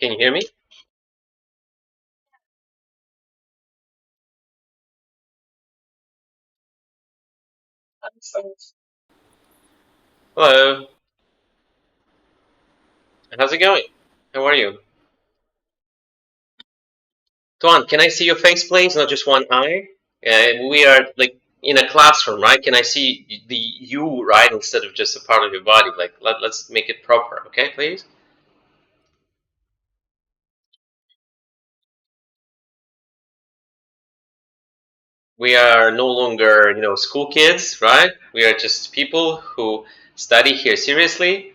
Can you hear me? Hello. How's it going? How are you? Thuan, can I see your face, please? Not just one eye. We are like in a classroom, right? Can I see the you, right, instead of just a part of your body? Like, let's make it proper, okay, please? We are no longer, school kids, right? We are just people who study here seriously.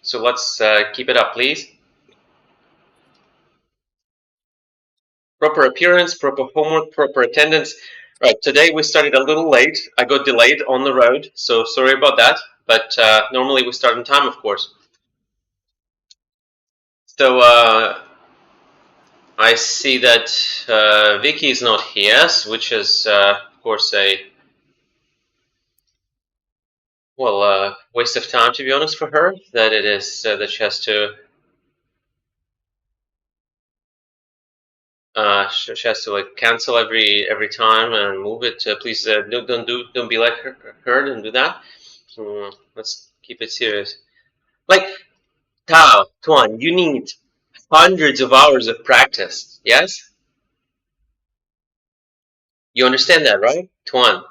So let's keep it up, please. Proper appearance, proper homework, proper attendance. Right, today we started a little late. I got delayed on the road, so sorry about that. But normally we start on time, of course. So I see that Vicky is not here, which is, of course, a waste of time, to be honest, for her. That it is that she has to like cancel every time and move it. Please don't be like her. Don't do that. Let's keep it serious. Like Thao, Thuan, you need hundreds of hours of practice. Yes, you understand that, right, Thuan?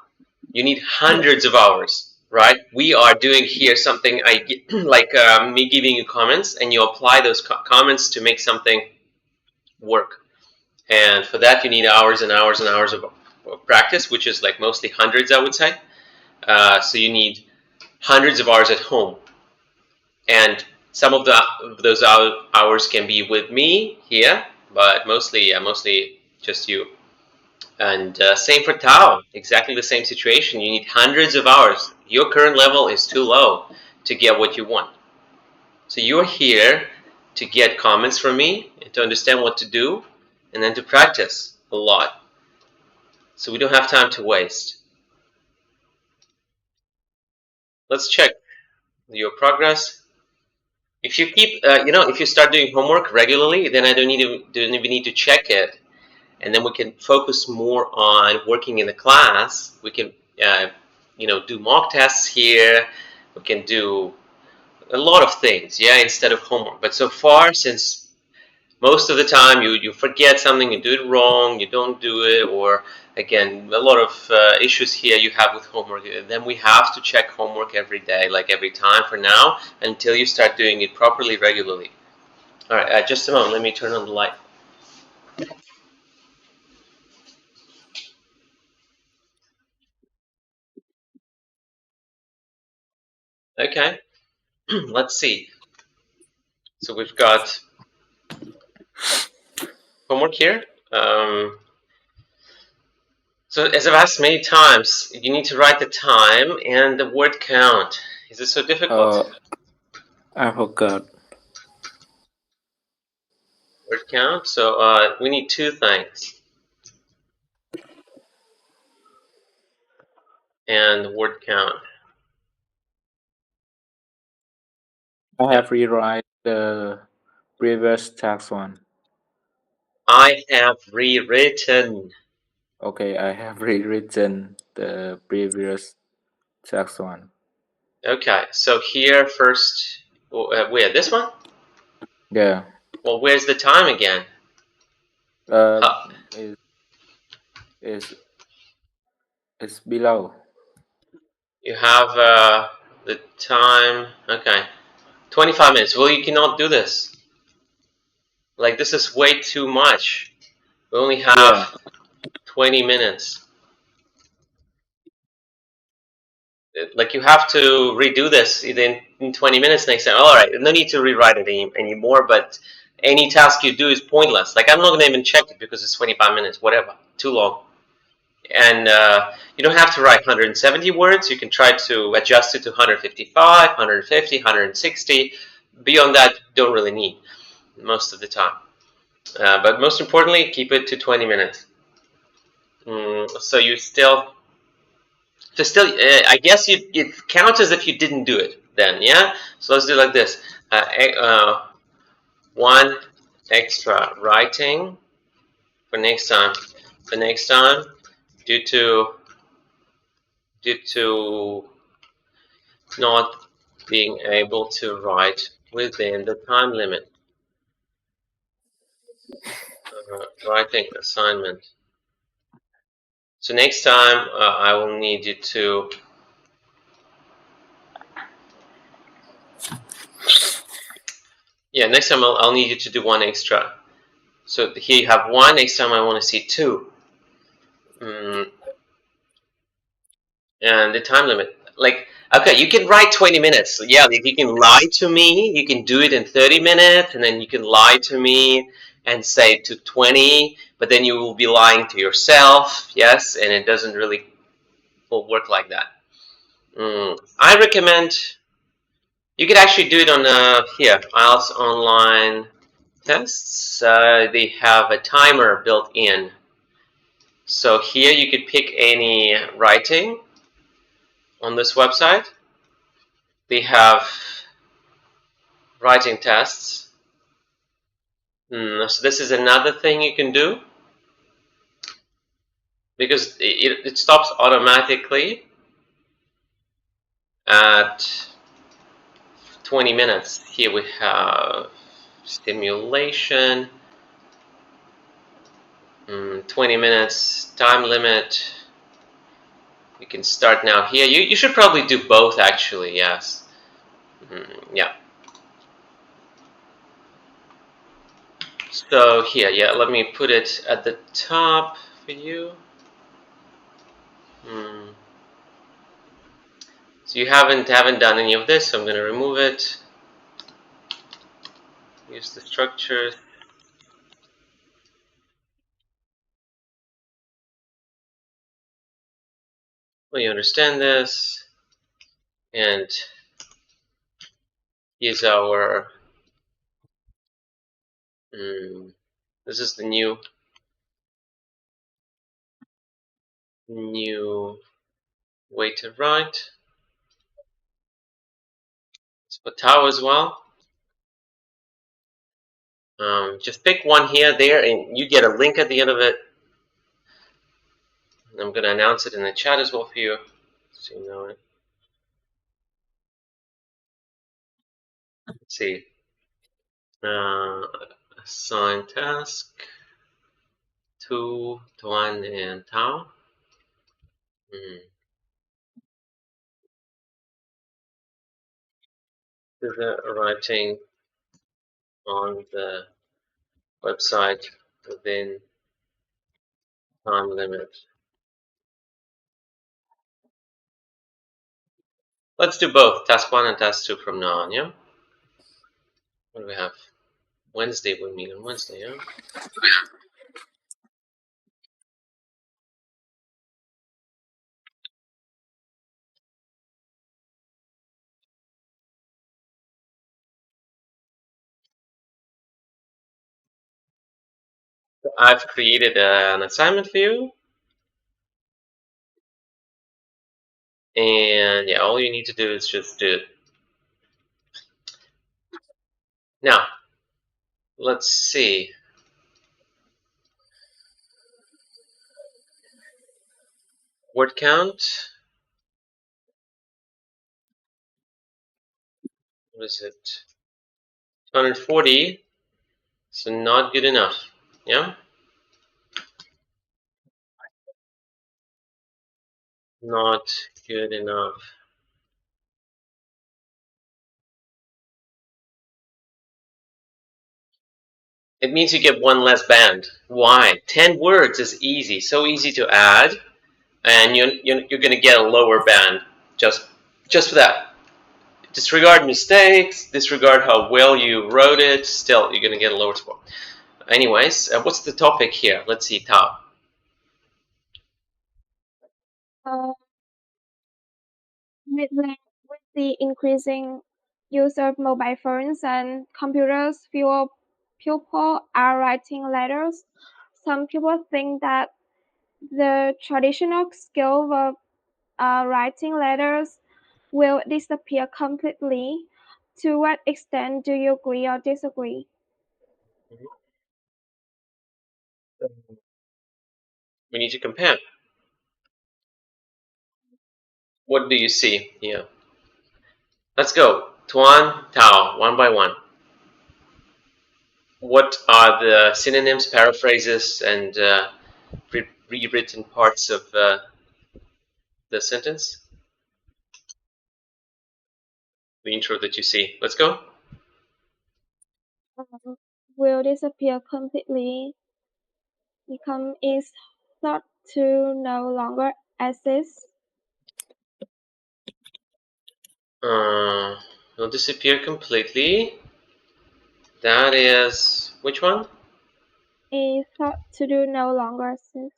You need hundreds of hours, right? We are doing here something like me giving you comments, and you apply those comments to make something work. And for that, you need hours and hours and hours of practice, which is like mostly hundreds, I would say. So you need hundreds of hours at home, and some of those hours can be with me here, but mostly just you. And same for Thao, exactly the same situation. You need hundreds of hours. Your current level is too low to get what you want. So you're here to get comments from me and to understand what to do, and then to practice a lot. So we don't have time to waste. Let's check your progress. If you keep, if you start doing homework regularly, then I don't even need to check it, and then we can focus more on working in the class. We can, do mock tests here. We can do a lot of things, yeah, instead of homework. But so far, since most of the time you forget something, you do it wrong, you don't do it, or again, a lot of issues here you have with homework. Then we have to check homework every day, like every time for now, until you start doing it properly, regularly. All right, just a moment. Let me turn on the light. Okay, let's see. So we've got homework here. So as I've asked many times, you need to write the time and the word count. Is it so difficult? I forgot. Word count. So we need two things. And word count. I have rewrite the previous tax one. I have rewritten. Okay, I have rewritten the previous tax one. Okay, so here first, where, this one? Yeah. Well, where's the time again? Is it's below. You have the time, okay, 25 minutes. Well, you cannot do this. Like, this is way too much. We only have 20 minutes. Like, you have to redo this in 20 minutes next time. All right, no need to rewrite it anymore, but any task you do is pointless. Like, I'm not going to even check it because it's 25 minutes, whatever, too long. And you don't have to write 170 words. You can try to adjust it to 155, 150, 160. Beyond that, you don't really need most of the time. But most importantly, keep it to 20 minutes. So you still, I guess it counts as if you didn't do it then, yeah? So let's do it like this. 1, extra writing for next time. For next time, due to not being able to write within the time limit. Writing assignment. So next time I will need you to next time I'll need you to do one extra. So here you have one, next time I want to see two. And the time limit, like, okay, you can write 20 minutes. Yeah, like you can lie to me, you can do it in 30 minutes, and then you can lie to me and say to 20, but then you will be lying to yourself, yes, and it doesn't really will work like that. I recommend you could actually do it on here, IELTS online tests. They have a timer built in. So here you could pick any writing on this website. They have writing tests. So this is another thing you can do, because it stops automatically at 20 minutes. Here we have stimulation, 20 minutes, time limit. You can start now here. You should probably do both, actually, yes. Yeah. So here, let me put it at the top for you. So you haven't done any of this, so I'm going to remove it. Use the structures. Well, you understand this. And here's our, this is the new way to write. It's for Thao as well. Just pick one here, there, and you get a link at the end of it. And I'm going to announce it in the chat as well for you, so you know it. Let's see. Assign task to Thuan and Thao. Is writing on the website within time limit. Let's do both, task 1 and task 2 from now on, yeah? What do we have? Wednesday, we'll meet on Wednesday, yeah? So I've created an assignment for you. And yeah, all you need to do is just do it. Now, let's see. Word count. What is it? 240. So not good enough. Yeah? Not good enough. It means you get one less band. Why? 10 words is easy, so easy to add, and you're going to get a lower band just for that. Disregard mistakes, disregard how well you wrote it, still you're going to get a lower score. Anyways, what's the topic here? Let's see, Thao. With the increasing use of mobile phones and computers, fewer people are writing letters. Some people think that the traditional skill of writing letters will disappear completely. To what extent do you agree or disagree? We need to compare. What do you see here? Let's go. Thuan, Thao, one by one. What are the synonyms, paraphrases, and rewritten parts of the sentence? The intro that you see. Let's go. Will disappear completely. Become is thought to no longer exist. Will disappear completely. That is which one? Is thought to do no longer exist.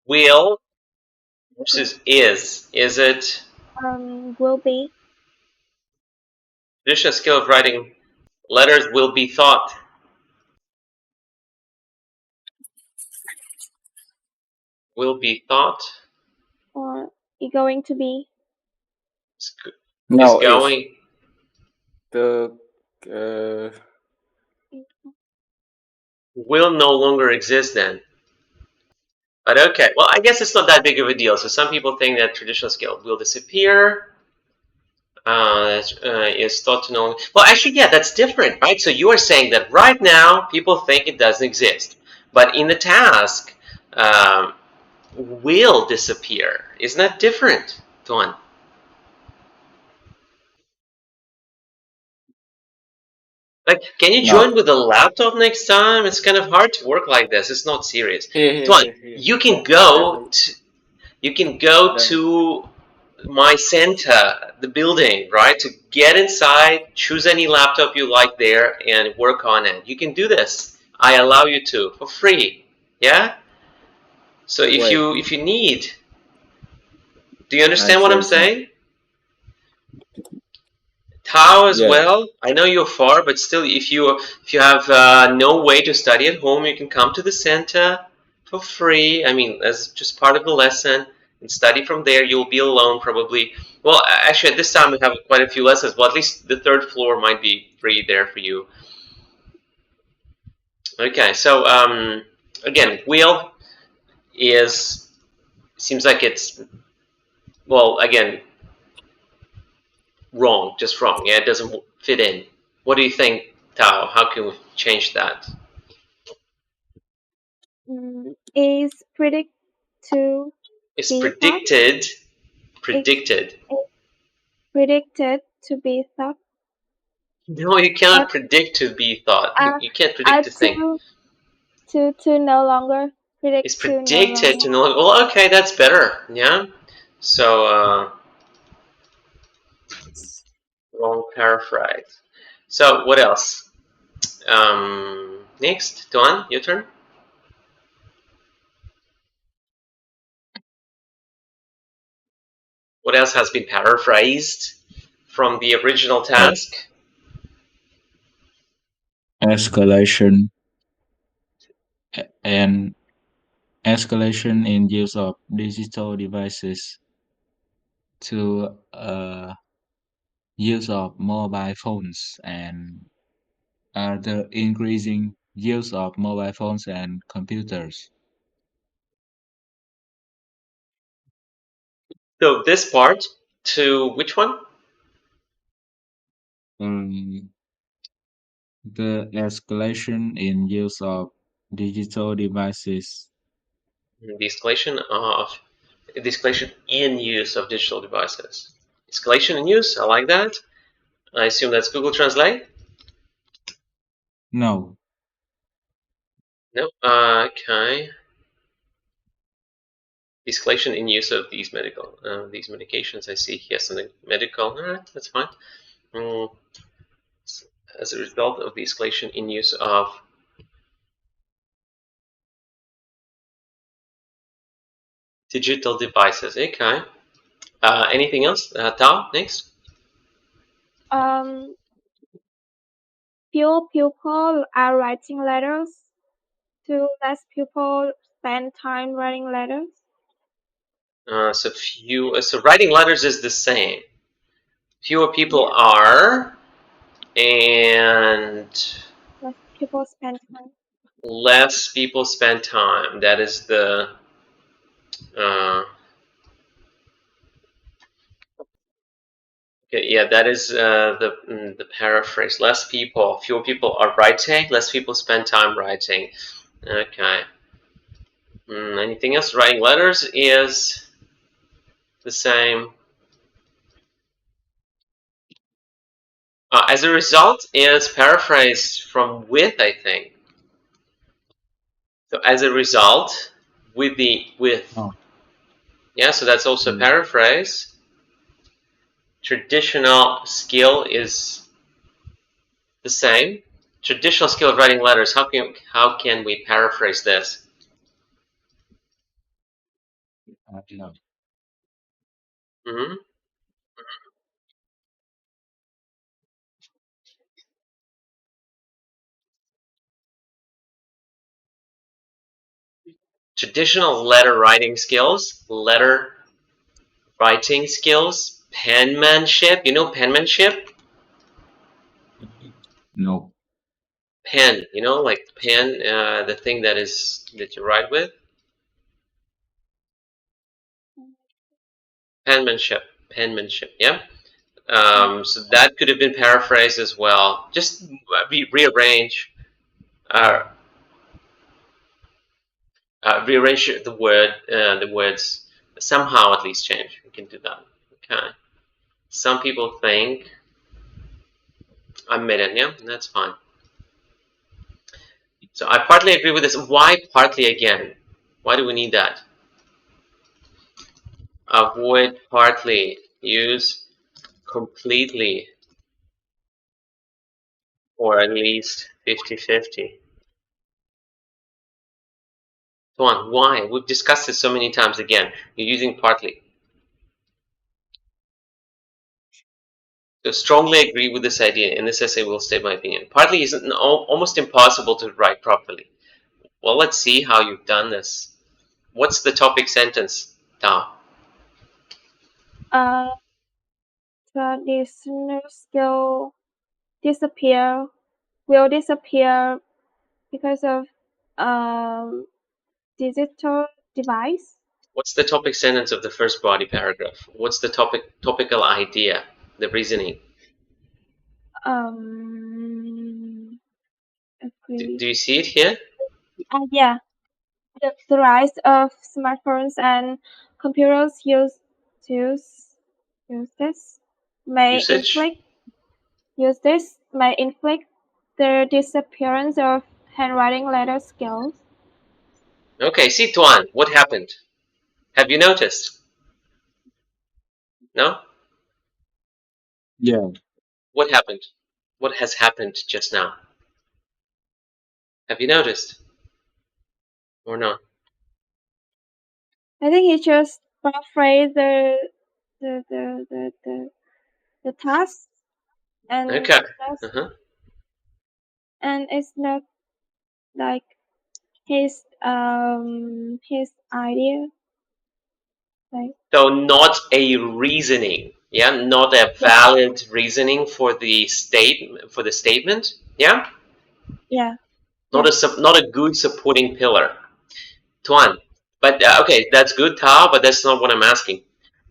Will versus is. Is it? Will be. Traditional skill of writing letters will be thought. Will be thought. Or is going to be. No, Is going. the Will no longer exist then. But okay, well, I guess it's not that big of a deal. So some people think that traditional skill will disappear. Is thought to know. Well, actually, yeah, that's different, right? So you are saying that right now people think it doesn't exist, but in the task, will disappear. Isn't that different, Thuan? Like, can you join with a laptop next time? It's kind of hard to work like this. It's not serious. Thuan, you can go to my center, the building, right? To get inside, choose any laptop you like there, and work on it. You can do this. I allow you to for free. Yeah. So if you need, do you understand what I'm saying? Thao as well. I know you're far, but still, if you have no way to study at home, you can come to the center for free. I mean, as just part of the lesson and study from there. You'll be alone probably. Well, actually, at this time we have quite a few lessons. Well, at least the third floor might be free there for you. Okay, so again, will seems like it's, well, again, wrong, just wrong. Yeah, it doesn't fit in. What do you think, Thao? How can we change that? Is predicted to It's be predicted. thought. Predicted. Predicted to be thought. No, you cannot predict to be thought. You can't predict to think. To no longer predict. It's predicted to no longer. Well, okay, that's better. Yeah. So wrong paraphrase. So what else? Next, Thuan, your turn. What else has been paraphrased from the original task? Escalation and escalation in use of digital devices to use of mobile phones and the increasing use of mobile phones and computers. So this part to which one? The escalation in use of digital devices. The escalation in use of digital devices. Escalation in use, I like that. I assume that's Google Translate? No. No. Okay. Escalation in use of these medications. I see here something medical. All right, that's fine. As a result of the escalation in use of digital devices. Okay. Anything else? Thao, next. Few people are writing letters. To less people spend time writing letters. So writing letters is the same. Fewer people are, and less people spend time. Less people spend time. That is the okay, yeah, that is the paraphrase. Less people, fewer people are writing. Less people spend time writing. Okay. Anything else? Writing letters is the same. As a result is paraphrased from with, I think. So as a result, with. Oh. Yeah, so that's also a paraphrase. Traditional skill is the same. Traditional skill of writing letters. How can we paraphrase this? No. Traditional letter writing skills, penmanship. You know penmanship? No. Pen, you know, like pen, the thing that you write with. Penmanship, yeah. So that could have been paraphrased as well. Just rearrange the words somehow, at least change. We can do that. Okay. Some people think I made it, yeah, that's fine. So I partly agree with this. Why partly again? Why do we need that? Avoid partly. Use completely. Or at least 50-50. Come on, why? We've discussed this so many times again. You're using partly. So strongly agree with this idea. In this essay, will state my opinion. Partly is almost impossible to write properly. Well, let's see how you've done this. What's the topic sentence, Thao? Traditional skill will disappear because of digital device. What's the topic sentence of the first body paragraph? What's the topical idea, the reasoning? Agree. Do you see it here? Yeah. The rise of smartphones and computers may inflict the disappearance of handwriting letter skills. Okay, see, Thuan, what happened? Have you noticed? No? Yeah. What happened? What has happened just now? Have you noticed? Or not? I think he just paraphrased the task and okay. And it's not like his idea. Like, so not a reasoning, yeah, not a valid reasoning for the statement, yeah. Yeah. Not a good supporting pillar, Thuan. But okay, that's good, Thao. But that's not what I'm asking,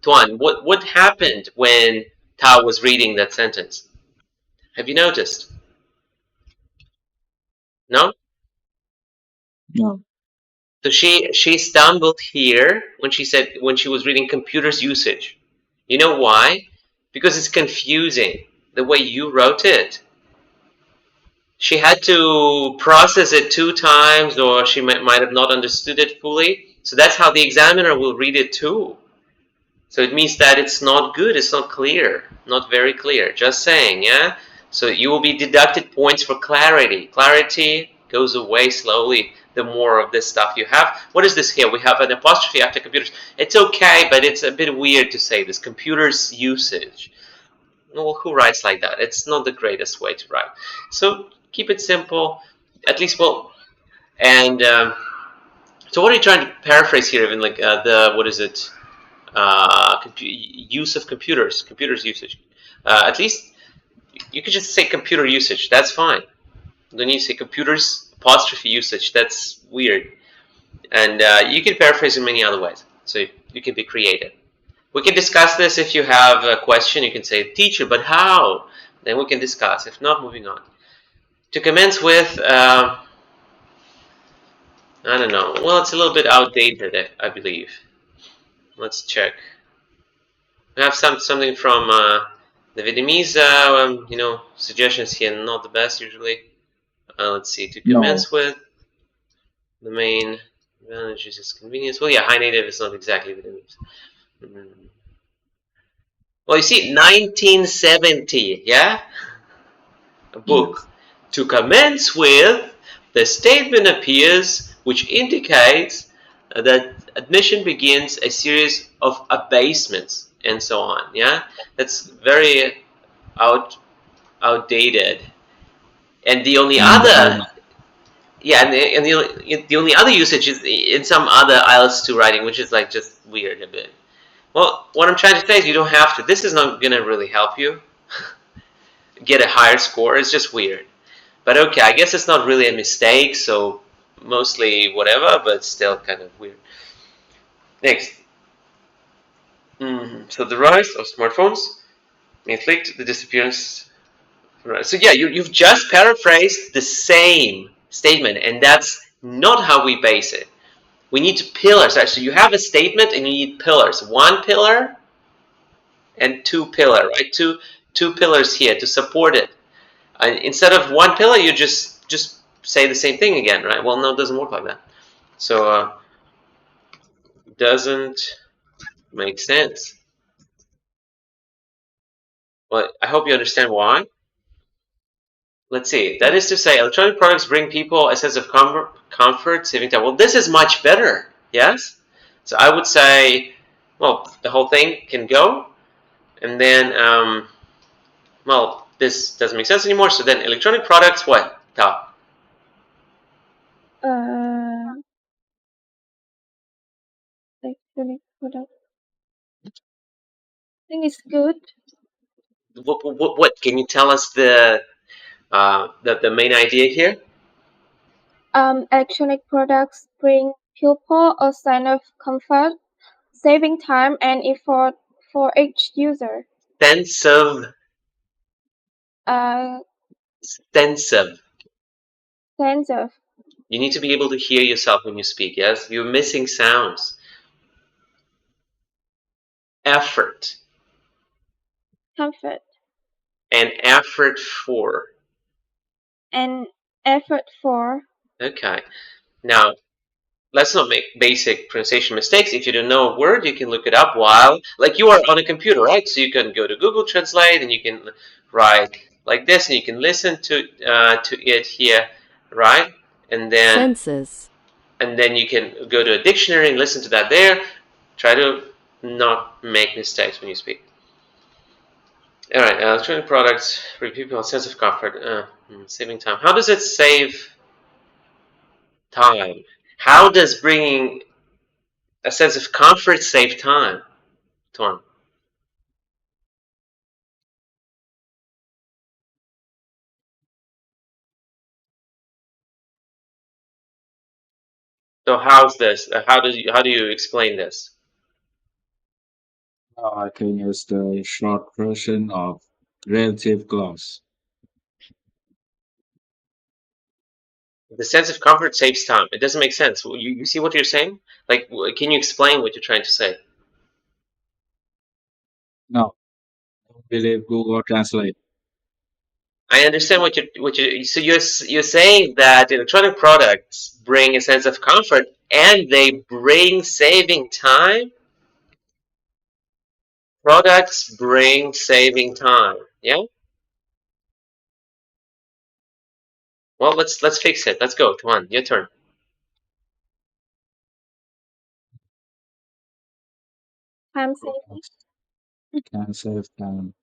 Thuan. What happened when Thao was reading that sentence? Have you noticed? No. No. So she stumbled here when she was reading computers usage. You know why? Because it's confusing the way you wrote it. She had to process it 2 times, or she might have not understood it fully. So that's how the examiner will read it too. So it means that it's not good, it's not clear, not very clear. Just saying, yeah? So you will be deducted points for clarity. Clarity goes away slowly the more of this stuff you have. What is this here? We have an apostrophe after computers. It's okay, but it's a bit weird to say this. Computers usage. Well, who writes like that? It's not the greatest way to write. So keep it simple. At least, well, and so what are you trying to paraphrase here? Even like what is it? Use of computers usage. At least you could just say computer usage. That's fine. Don't need to say computers apostrophe usage. That's weird. And you can paraphrase in many other ways. So you can be creative. We can discuss this if you have a question. You can say, teacher, but how? Then we can discuss. If not, moving on. To commence with, I don't know. Well, it's a little bit outdated, I believe. Let's check. We have something from the Vietnamese, suggestions here. Not the best usually. Let's see. To commence with, the main advantage is convenience. Well, yeah, high native is not exactly Vietnamese. Well, you see, 1970, yeah? A book. Yes. To commence with, the statement appears which indicates that admission begins a series of abasements and so on, yeah? That's very outdated. And the only other... Yeah, and the only other usage is in some other IELTS 2 writing, which is like just weird a bit. Well, what I'm trying to say is you don't have to. This is not going to really help you get a higher score. It's just weird. But okay, I guess it's not really a mistake, so mostly whatever, but still kind of weird. Next. So the rise of smartphones inflict the disappearance. So yeah, you've just paraphrased the same statement, and that's not how we base it. We need pillars. So you have a statement and you need pillars. One pillar and two pillar, right? Two pillars here to support it. Instead of one pillar, you just say the same thing again, right? Well, no, it doesn't work like that. So doesn't make sense. Well, I hope you understand why. Let's see. That is to say, electronic products bring people a sense of comfort, saving time. Well, this is much better, yes? So I would say, well, the whole thing can go. And then, well, this doesn't make sense anymore. So then electronic products, what? Thao? Electronic products. I think it's good. What can you tell us the main idea here? Electronic products bring people a sense of comfort, saving time and effort for each user. Sense of. You need to be able to hear yourself when you speak, yes? You're missing sounds. Effort. Comfort. An effort for. An effort for. Okay. Now, let's not make basic pronunciation mistakes. If you don't know a word, you can look it up while, like you are on a computer, right? So you can go to Google Translate and you can write like this and you can listen to it here, right? And then senses. And then you can go to a dictionary and listen to that there. Try to not make mistakes when you speak. All right, electronic products bring people a sense of comfort, saving time. How does it save time? How does bringing a sense of comfort save time, Thuan? So how's this? How do you explain this? I think it's the short version of relative clause. The sense of comfort saves time. It doesn't make sense. You see what you're saying? Like, can you explain what you're trying to say? No, I don't believe Google Translate. I understand what you. So you're saying that electronic products bring a sense of comfort and they bring saving time. Products bring saving time. Yeah. Well, let's fix it. Let's go. Thuan, your turn. Time saving. Can save time.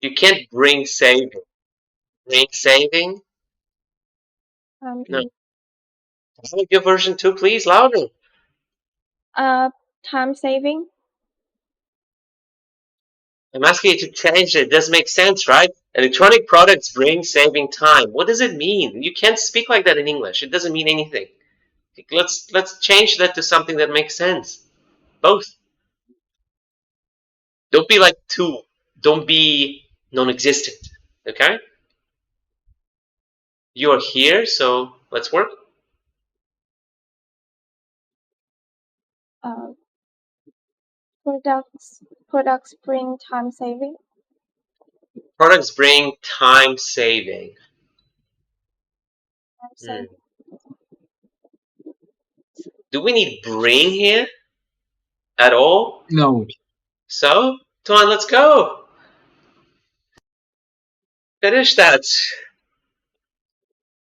You can't bring saving. Bring saving? No. Your version 2, please, louder. Time saving. I'm asking you to change it. It doesn't make sense, right? Electronic products bring saving time. What does it mean? You can't speak like that in English. It doesn't mean anything. Let's change that to something that makes sense. Both. Don't be like two. Don't be non-existent. Okay? You are here, so let's work. Products bring time saving. Products bring time saving. Do we need bring here at all? No. So, Thuan, let's go. Finish that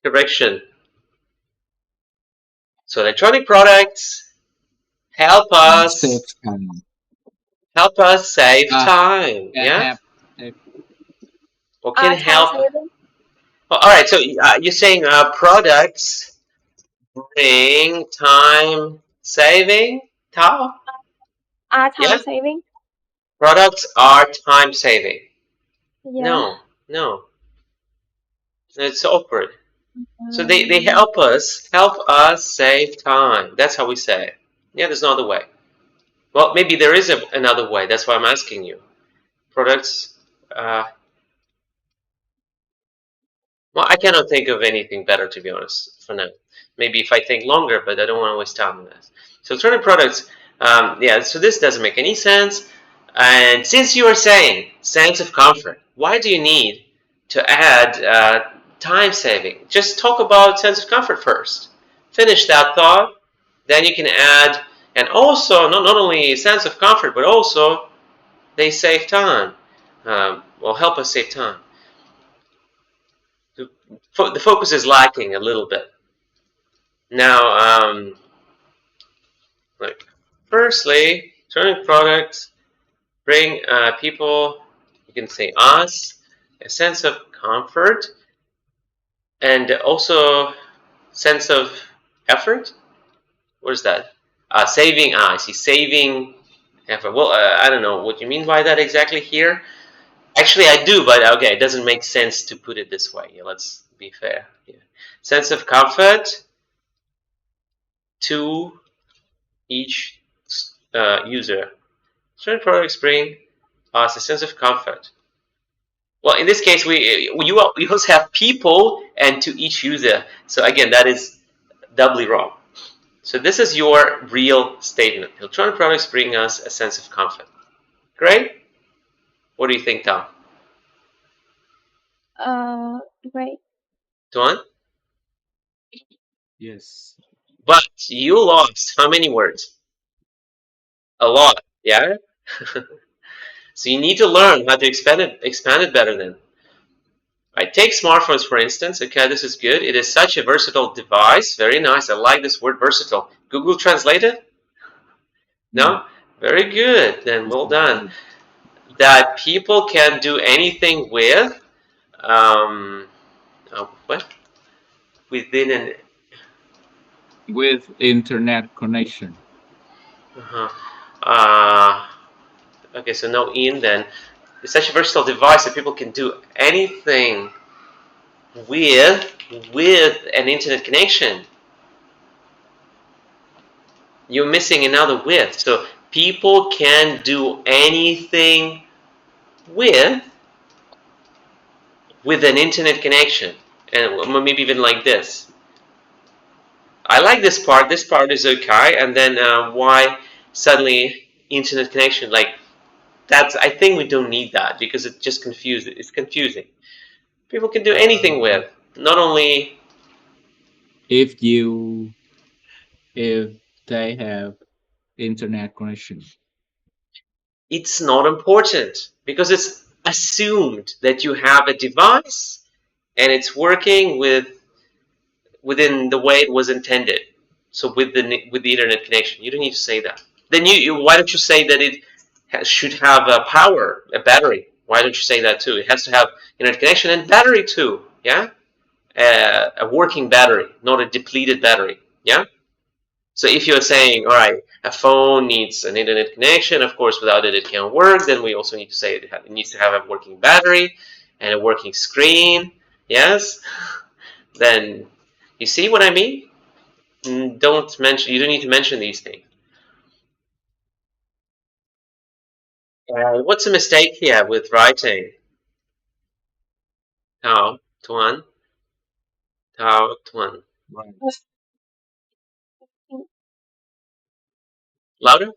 correction. So electronic products help us Save time. Save time. Yeah. Or can help. Oh, all right. So you're saying products bring time saving. Thao? Are time saving? Products are time saving. Yeah. No. It's awkward. So they help us save time. That's how we say it. Yeah, there's no other way. Well, maybe there is another way. That's why I'm asking you. Products. Well, I cannot think of anything better, to be honest, for now. Maybe if I think longer, but I don't want to waste time on this. So electronic products, yeah, so this doesn't make any sense. And since you are saying sense of comfort, why do you need to add time saving? Just talk about sense of comfort first. Finish that thought, then you can add, and also, not only sense of comfort, but also they save time. Will help us save time. The focus is lacking a little bit. Now, firstly, electronic products bring people, you can say us, a sense of comfort and also sense of effort. What is that? Saving, I see, saving effort. Well, I don't know what you mean by that exactly here. Actually, I do, but okay, it doesn't make sense to put it this way. Yeah, let's be fair. Yeah. Sense of comfort to each user. Certain products bring us a sense of comfort. Well, in this case, we also have people and to each user. So again, that is doubly wrong. So this is your real statement. Electronic products bring us a sense of comfort. Great. What do you think, Thao? Great. Thuan? Yes. But you lost how many words? A lot, yeah? So you need to learn how to expand it better then. Right, take smartphones for instance. Okay, this is good. It is such a versatile device. Very nice. I like this word versatile. Google Translate it? No? Very good. Then well done. That people can do anything with what? With internet connection. Okay, so no in then. It's such a versatile device that people can do anything with an internet connection. You're missing another with. So people can do anything with an internet connection. And maybe even like this. I like this part. This part is okay. And then why suddenly internet connection? Like that's. I think we don't need that because it just confuses. It's confusing. People can do anything with, not only. If they have internet connection. It's not important because it's assumed that you have a device and it's working within the way it was intended. So with the internet connection, you don't need to say that. Then why don't you say that it should have a power, a battery? Why don't you say that too? It has to have internet connection and battery too. Yeah, a working battery, not a depleted battery. Yeah. So if you're saying, all right, a phone needs an internet connection. Of course, without it, it can't work. Then we also need to say it needs to have a working battery and a working screen. Yes? Then you see what I mean? You don't need to mention these things. What's a mistake here with writing? Thao, Thuan. Thao, Thuan. Right. Louder?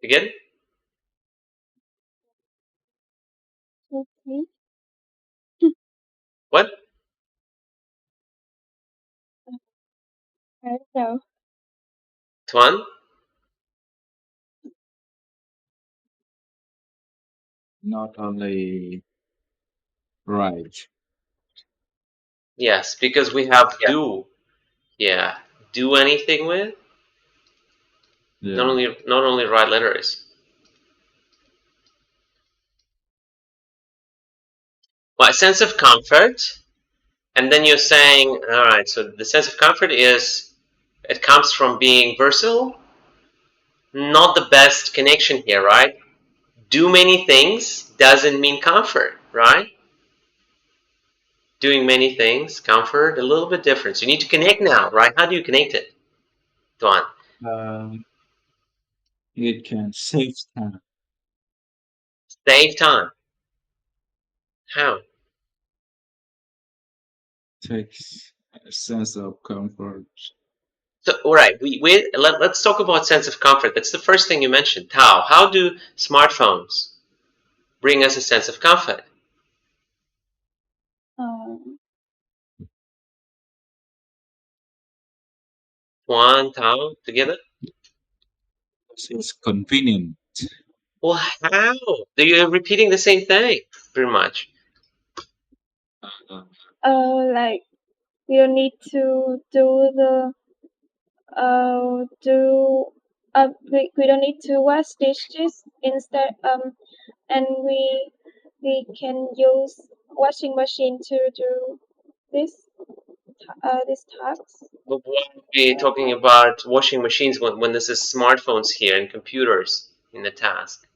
Again? Okay. What? I don't know. Thuan? Not only right. Yes, because we have do. Yeah. Do anything with? Yeah. Not only write letters. Well, a sense of comfort. And then you're saying, all right, so the sense of comfort is, it comes from being versatile. Not the best connection here, right? Do many things doesn't mean comfort, right? Doing many things, comfort, a little bit different. So you need to connect now, right? How do you connect it, Thuan? It can save time. Save time. How? Takes a sense of comfort. So, all right, let's talk about sense of comfort. That's the first thing you mentioned. How do smartphones bring us a sense of comfort? Thuan, Thao, together? It's convenient. Well, how? You're repeating the same thing, pretty much. Like we don't need to do the we don't need to wash dishes instead and we can use washing machine to do this task. But why are we talking about washing machines when this is smartphones here and computers in the task?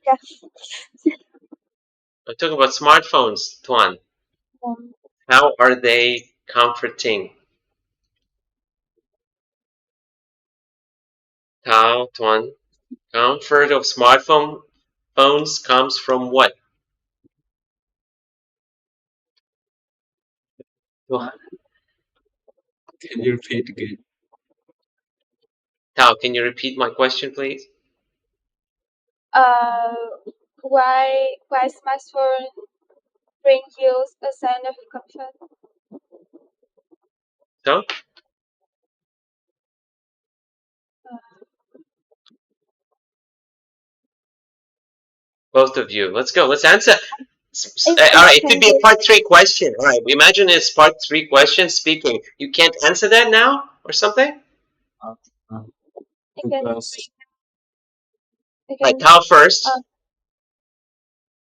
Yes. I'm talking about smartphones, Thuan. How are they comforting? Thao, Thuan. Comfort of phones comes from what? Can you repeat again? Thao, can you repeat my question, please? Why smartphone bring you a sense of comfort? So, both of you, let's go. Let's answer. All right, it could be a part 3 question. All right, imagine it's part 3 question speaking. You can't answer that now or something? Because Right, Thao first.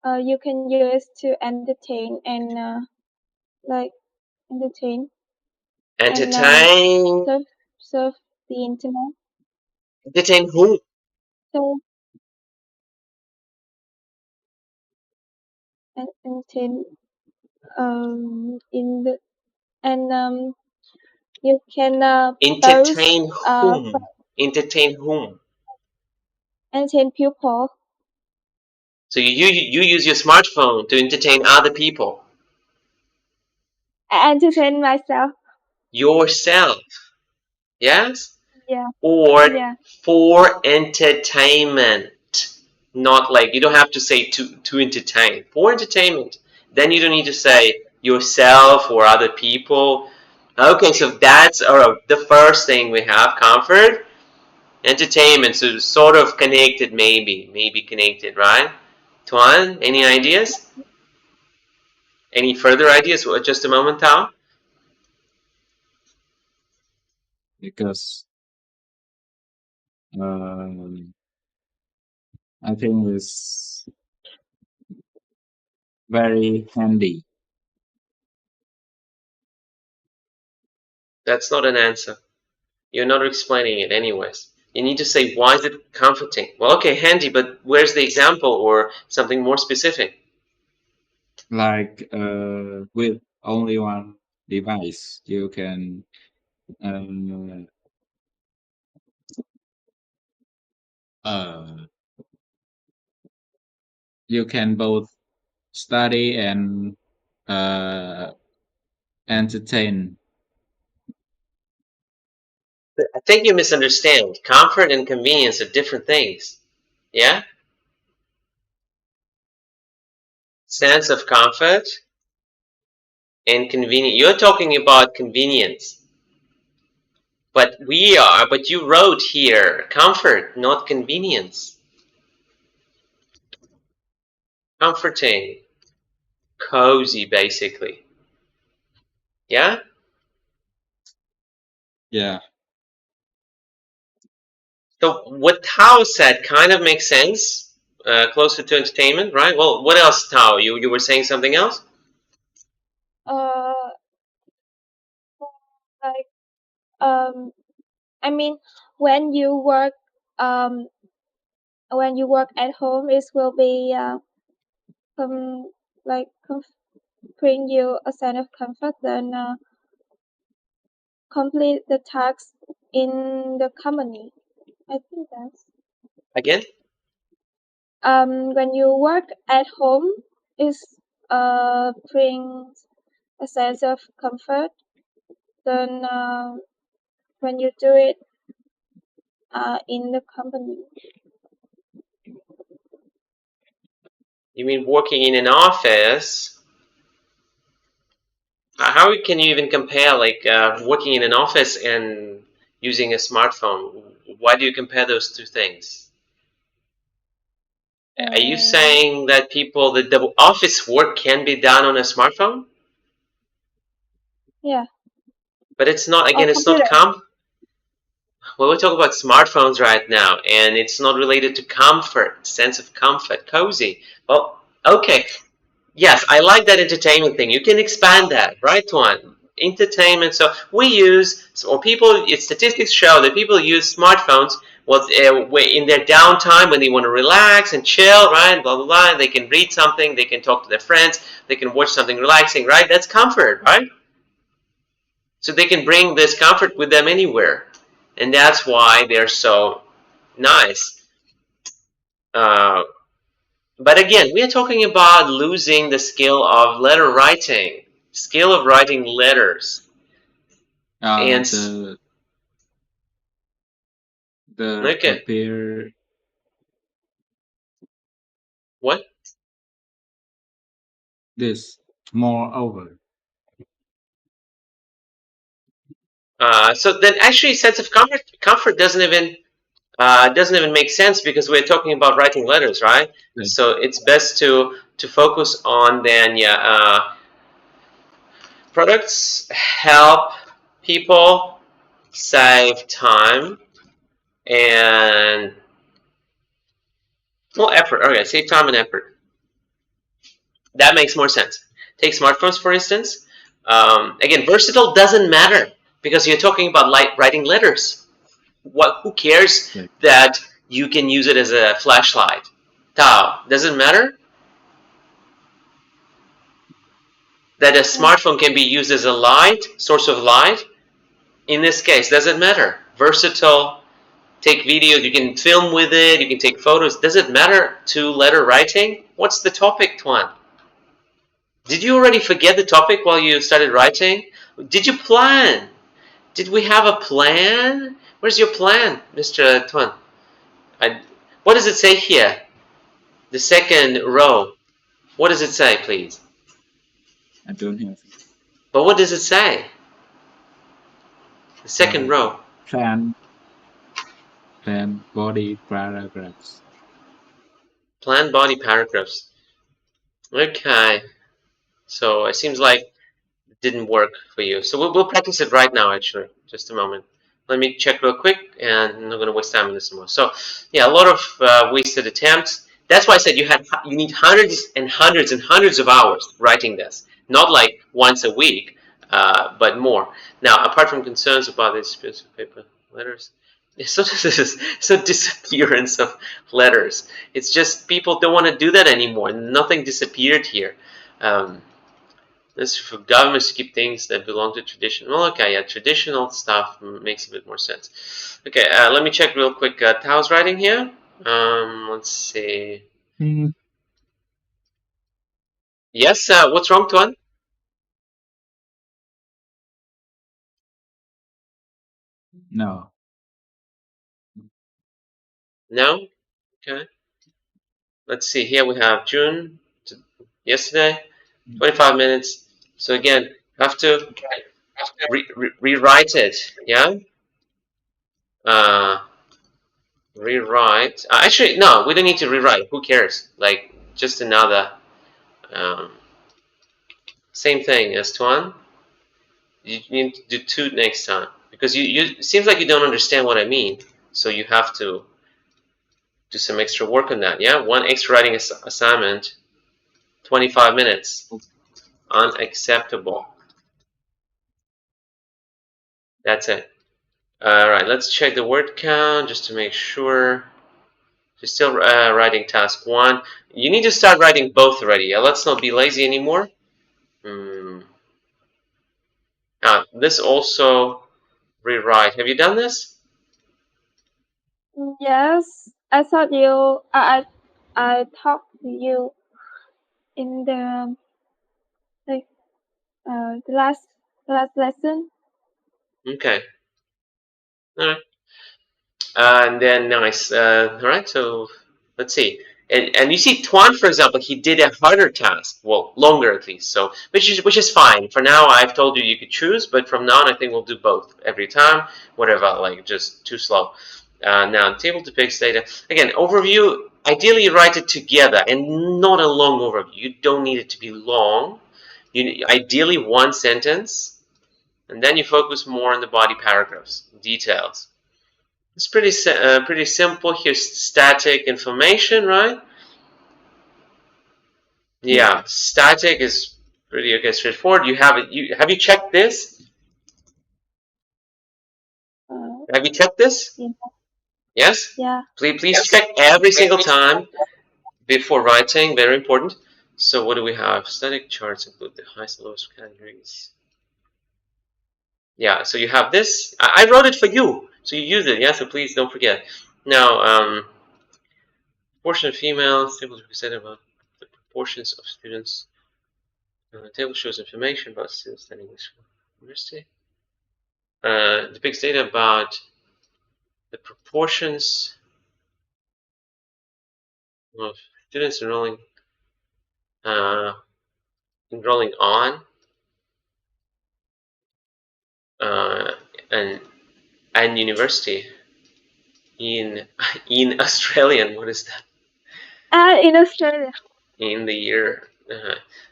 You can use to entertain and like entertain. Entertain. And surf the internet. Entertain who? So entertain in the and you can Entertain post whom? Entertain whom? entertain people. So you use your smartphone to entertain other people. Entertain myself. Yourself. Yes? Yeah. Or Yeah. for entertainment. Not like, you don't have to say to entertain. For entertainment. Then you don't need to say yourself or other people. Okay, so that's the first thing we have, comfort. Entertainment, so sort of connected, maybe connected, right? Thuan, any ideas? Any further ideas? Just a moment, Thao. because I think it's very handy. That's not an answer. You're not explaining it anyways. You need to say, why is it comforting? Well, okay, handy, but where's the example or something more specific? Like with only one device, you can you can both study and entertain. I think you misunderstand. Comfort and convenience are different things. Yeah? Sense of comfort and convenience. You're talking about convenience. But you wrote here comfort, not convenience. Comforting, cozy, basically. Yeah? Yeah. So what Thao said kind of makes sense, closer to entertainment, right? Well, what else, Thao? You were saying something else? Like I mean, when you work at home, it will be bring you a sense of comfort, then complete the tasks in the company. I think that's Again? when you work at home, it brings a sense of comfort. Then when you do it in the company. You mean working in an office? How can you even compare, like, working in an office and using a smartphone? Why do you compare those two things? Are you saying that the office work can be done on a smartphone? Yeah. But it's not, again, it's computer. not well, we're talking about smartphones right now, and it's not related to comfort, sense of comfort, cozy. Well, okay. Yes, I like that entertainment thing. You can expand that, right, Thuan? Entertainment. So we use, or people, statistics show that people use smartphones in their downtime when they want to relax and chill, right? Blah, blah, blah. They can read something, they can talk to their friends, they can watch something relaxing, right? That's comfort, right? So they can bring this comfort with them anywhere. And that's why they're so nice. But again, we are talking about losing the skill of letter writing, skill of writing letters. And okay. Appear. What? This moreover. So then, actually, sense of comfort doesn't even make sense because we're talking about writing letters, right? Okay. So it's best to focus on then, products help people save time and effort. Okay, save time and effort. That makes more sense. Take smartphones, for instance. Again, versatile doesn't matter because you're talking about writing letters. Who cares that you can use it as a flashlight? Tao, does it matter that a smartphone can be used as a source of light? In this case, does it matter? Versatile, take videos, you can film with it, you can take photos. Does it matter to letter writing? What's the topic, Thuan? Did you already forget the topic while you started writing? Did you plan? Did we have a plan? Where's your plan, Mr. Thuan? What does it say here? The second row. What does it say, please? I don't have it. But what does it say? The second row. Plan body paragraphs. Plan body paragraphs. Okay. So it seems like it didn't work for you. So we'll practice it right now, actually. Just a moment. Let me check real quick, and I'm not going to waste time on this more. So, yeah, a lot of wasted attempts. That's why I said you need hundreds and hundreds and hundreds of hours writing this. Not like once a week, but more. Now, apart from concerns about this piece of paper, letters. So disappearance of letters. It's just people don't want to do that anymore. Nothing disappeared here. This for governments to keep things that belong to tradition. Well, okay, yeah, traditional stuff makes a bit more sense. Okay, let me check real quick. Thao's writing here. Let's see. Yes, what's wrong, Thuan? No. No? Okay. Let's see. Here we have June, yesterday, 25 minutes. So again, have to rewrite it. Yeah? Rewrite. Actually, no, we don't need to rewrite. Who cares? Like, just another. Same thing as Thuan. You need to do 2 next time. Because it seems like you don't understand what I mean. So you have to do some extra work on that. Yeah? 1 extra writing assignment, 25 minutes. Unacceptable. That's it. Alright, let's check the word count just to make sure. You're still writing task 1. You need to start writing both already. Yeah? Let's not be lazy anymore. This also rewrite. Have you done this? Yes, I thought you. I talked to you in the last lesson. Okay. All right. And then nice. All right. So let's see. And you see, Thuan, for example, he did a harder task. Well, longer at least. So which is fine. For now, I've told you could choose, but from now on, I think we'll do both every time. Whatever, like just too slow. Now, table depicts data. Again, overview. Ideally, you write it together and not a long overview. You don't need it to be long. Ideally, 1 sentence, and then you focus more on the body paragraphs, details. It's pretty simple. Here's static information, right? Yeah, static is pretty straightforward. You have it. Have you checked this? Have you checked this? Yeah. Yes. Yeah. Please check every single time before writing. Very important. So what do we have? Static charts include the highest and lowest categories. Yeah. So you have this. I wrote it for you, so you use it. Yeah. So please don't forget. Now, proportion of females. Table to present about the proportions of students. The table shows information about students studying English university. Depicts data about the proportions of students enrolling on and university in Australian. What is that? In Australia. In the year.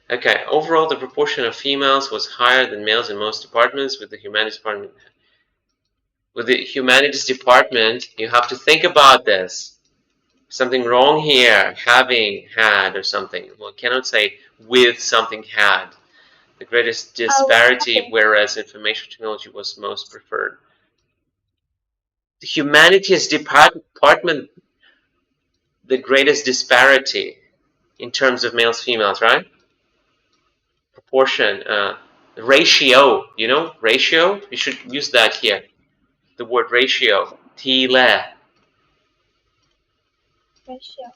Okay. Overall, the proportion of females was higher than males in most departments. With the humanities department, you have to think about this. Something wrong here. Having, had, or something. Well, cannot say with something had. The greatest disparity, whereas information technology was most preferred. The humanities department, the greatest disparity in terms of males, females, right? Proportion, ratio, you know, ratio? You should use that here. The word ratio, tile. Ratio.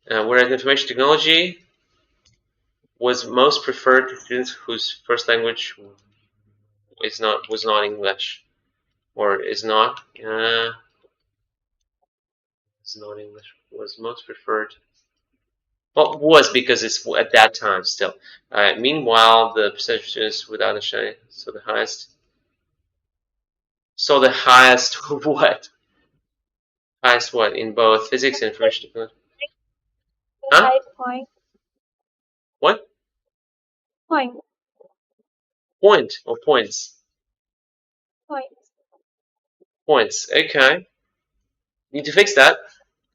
Whereas information technology was most preferred to students whose first language was not English, or is not English. Was most preferred. Well, was because it's at that time still. Meanwhile, the percentage of students without understanding, so the highest what? Highest what in both physics and information technology? Huh? Point. What? Point. Point or points? Point. Points. Okay. Need to fix that.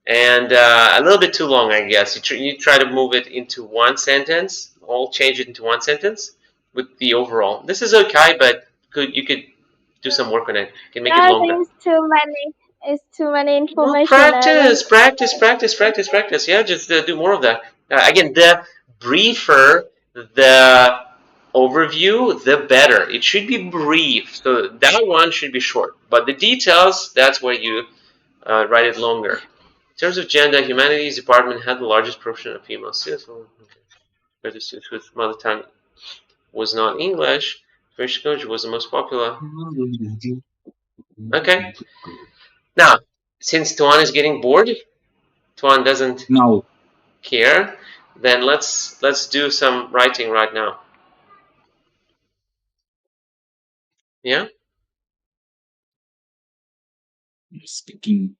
And a little bit too long, I guess. You try to move it into 1 sentence. All change it into 1 sentence with the overall. This is okay, but you could do some work on it. You can make it I longer. think it's too many. It's too many Well, information. practice. Yeah, just do more of that. Again, the briefer the overview, the better. It should be brief. So that one should be short. But the details, that's where you write it longer. In terms of gender, humanities department had the largest proportion of female students. Where the students with mother tongue was not English. French language was the most popular. Okay. Now, since Thuan is getting bored, Thuan doesn't care, then let's do some writing right now. Yeah? Speaking.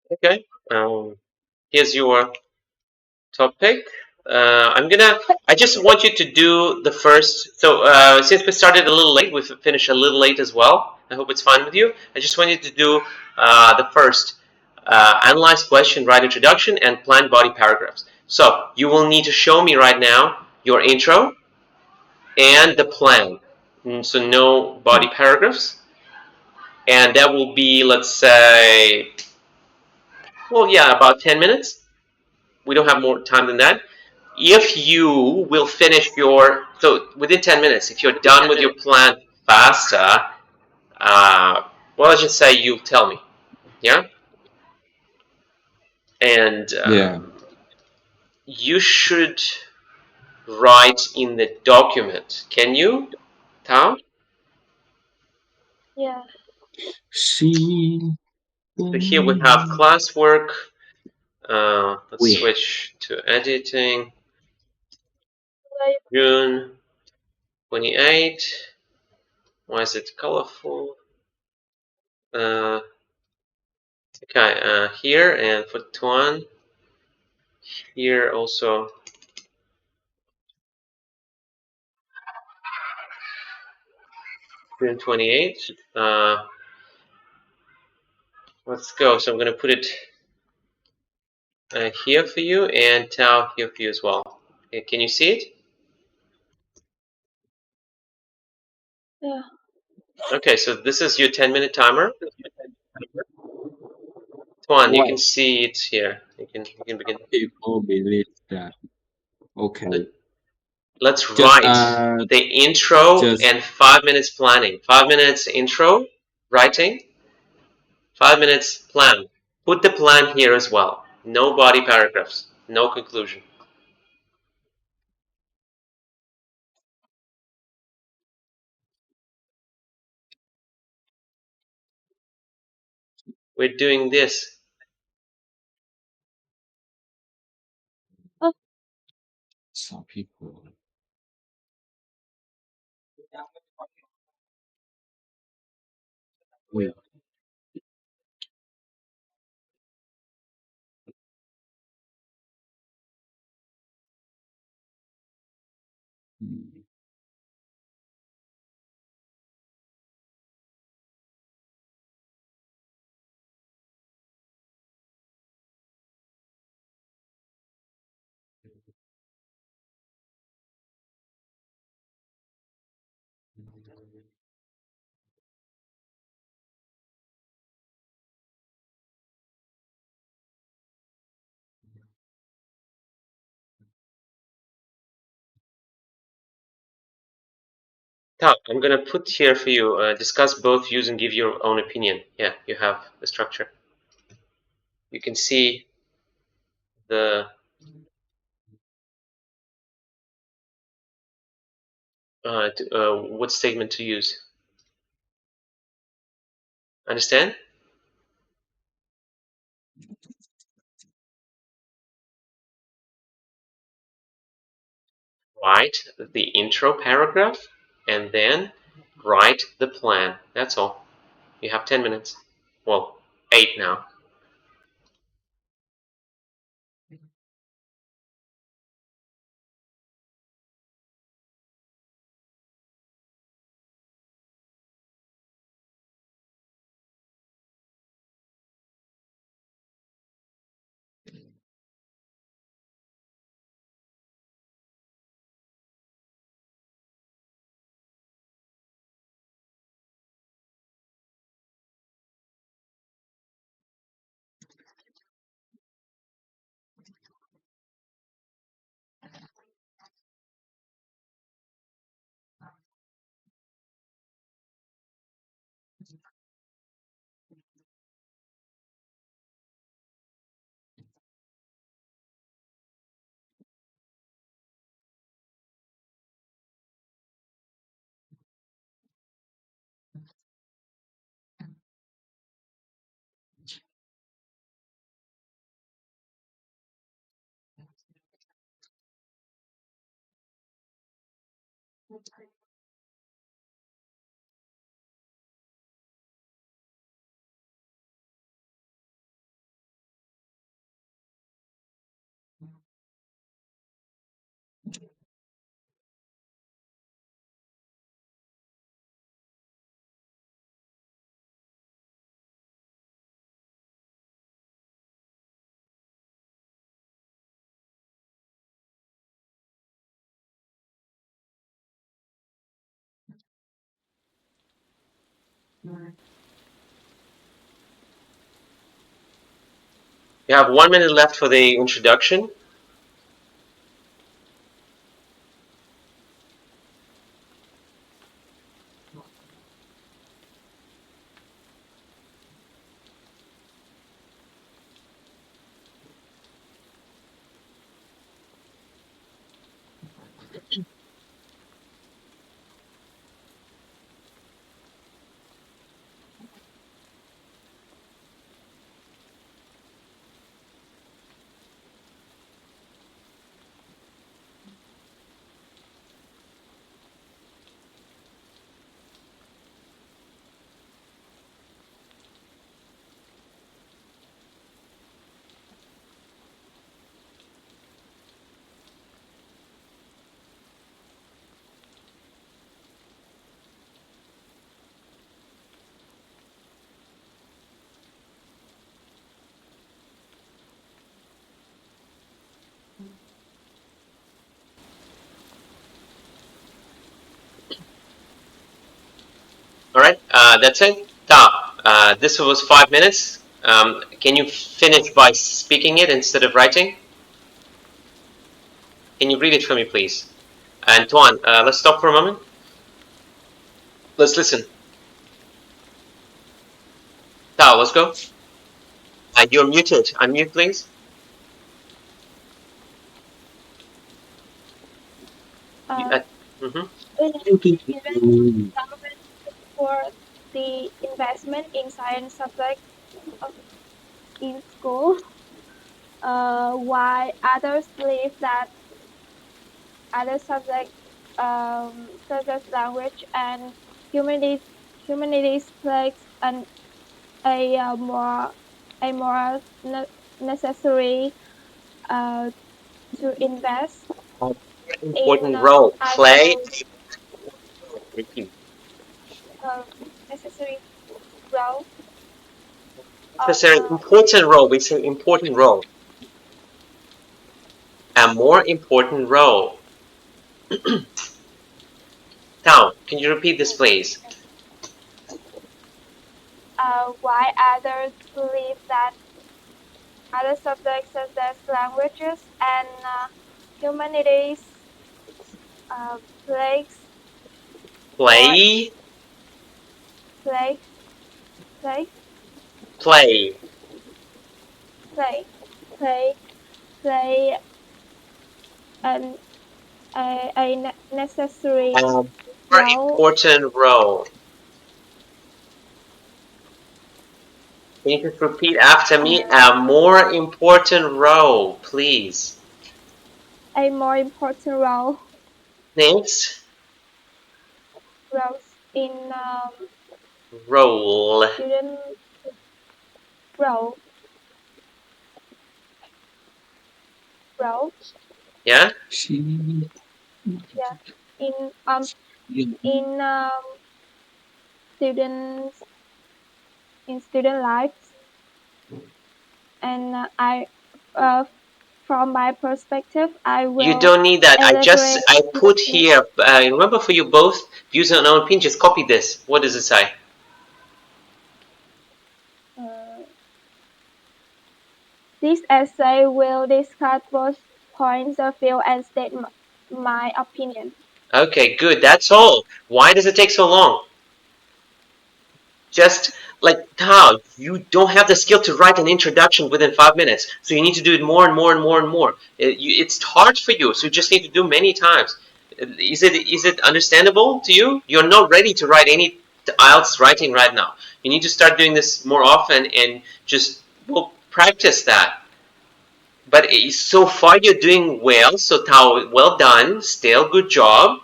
Okay. Here's your topic. I just want you to do the first. So since we started a little late, we finished a little late as well. I hope it's fine with you. I just want you to do the first. Analyze question, write introduction, and plan body paragraphs. So you will need to show me right now your intro and the plan. So no body paragraphs. And that will be, let's say, well, yeah, about 10 minutes. We don't have more time than that. If you will finish so within 10 minutes, if you're done with your plan faster, well, let's just say you'll tell me, yeah? And you should write in the document. Can you, Thao? Yeah. So here we have classwork. Let's switch to editing. June 28. Why is it colorful? Okay, here, and for Thuan, here also. June 28. Let's go. So I'm going to put it here for you, and Thao here for you as well. Okay, can you see it? Yeah. Okay, so this is your 10-minute timer. Thuan, you can see it here. You can begin. People believe that. Okay. Let's write the intro and 5 minutes planning. 5 minutes intro, writing. 5 minutes plan. Put the plan here as well. No body paragraphs. No conclusion. We're doing this. Some people. Wait. Thao, I'm going to put here for you, discuss both views and give your own opinion. Yeah, you have the structure. You can see what statement to use. Understand? Write the intro paragraph and then write the plan. That's all. You have 10 minutes. Well, 8 now. You have 1 minute left for the introduction. All right, that's it. Thao, this was 5 minutes. Can you finish by speaking it instead of writing? Can you read it for me, please? And Thuan, let's stop for a moment. Let's listen. Thao, let's go. You're muted. Unmute, please. When even government support the investment in science subject in school, while others believe that other subjects such as language and humanities plays a more necessary to invest Important in role. Play. Repeat. necessary role of Necessary. Important role. We say important role. A more important role. Thao, can you repeat this, please? why others believe that other subjects such as languages and humanities plays Play. play play Play. play play play an a necessary A more role. important role. Can you just repeat after me? A more important role, please. A more important Next. roles in Role. student wrote, Yeah? yeah, in students in student lives, and from my perspective, I You will don't need that. elaborate I the put here, remember for you both, views on own opinion, just copy this. What does it say? This essay will discuss both points of view and state my opinion. Okay, good. That's all. Why does it take so long? Just like Thao, you don't have the skill to write an introduction within 5 minutes, so you need to do it more and more and more and more. It's hard for you, so you just need to do many times. Is it understandable to you? You're not ready to write any IELTS writing right now. You need to start doing this more often and just practice that. But so far you're doing well. So Thao, well done. Still good job.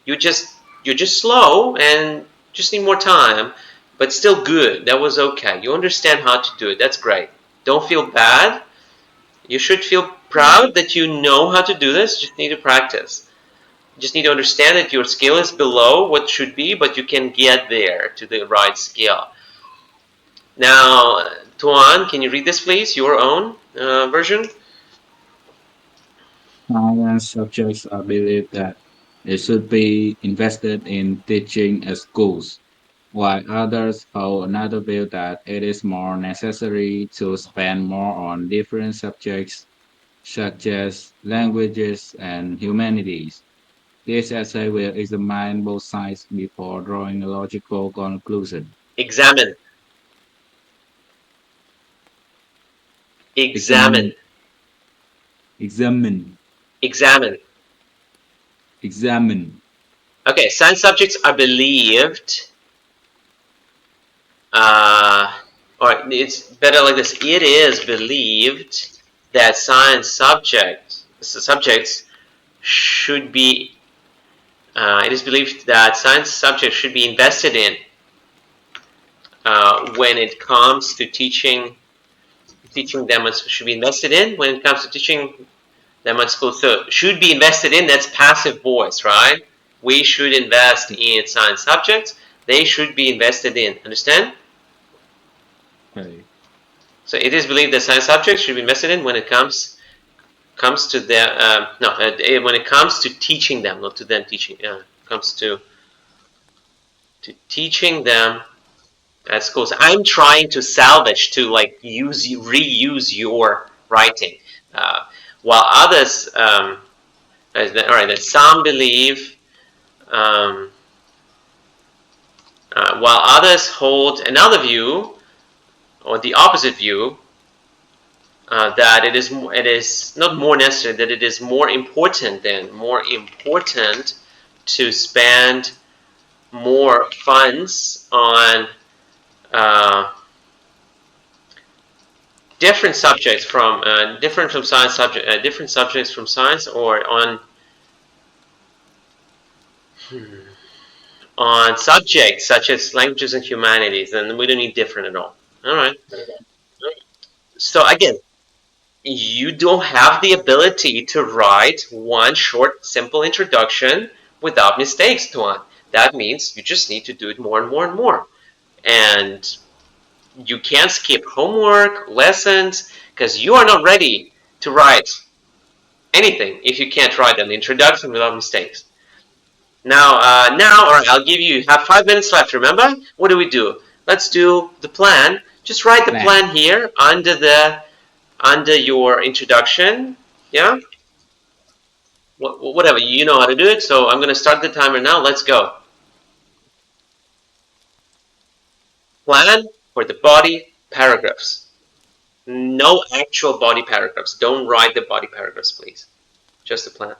You just you're just slow and just need more time, but still good. That was okay. You understand how to do it. That's great. Don't feel bad. You should feel proud that you know how to do this. Just need to practice. You just need to understand that your skill is below what should be, but you can get there to the right skill. Now, Tuan, can you read this, please? Your own version. Science subjects are believed that it should be invested in teaching at schools, while others hold another view that it is more necessary to spend more on different subjects such as languages and humanities. This essay will examine both sides before drawing a logical conclusion. Examine. Examine. Examine, examine, Examine. examine. Okay, science subjects are believed, or it's better like this. It is believed that science subjects should be. It is believed that science subjects should be invested in when it comes to teaching them. Should be invested in when it comes to teaching them at school. So should be invested in. That's passive voice, right? We should invest in science subjects. They should be invested in. Understand? Okay. So it is believed that science subjects should be invested in when it comes to their when it comes to teaching them, not to them teaching. Comes to teaching them at schools. I'm trying to salvage to like reuse your writing, while others, all right, that some believe. Um, while others hold another view or the opposite view, that it is not more necessary, that it is more important to spend more funds on different subjects from different subjects from science, or on subjects such as languages and humanities, and we don't need different at all. All right. So again, you don't have the ability to write one short, simple introduction without mistakes, Tuan. That means you just need to do it more and more and more. And you can't skip homework, lessons, because you are not ready to write anything if you can't write an introduction without mistakes. Now, all right, I'll give you have 5 minutes left. Remember, what do we do? Let's do the plan. Just write the Plan. plan here under your introduction. Yeah, whatever, you know how to do it. So I'm going to start the timer now. Let's go. Plan for the body paragraphs. No actual body paragraphs. Don't write the body paragraphs, please. Just the plan.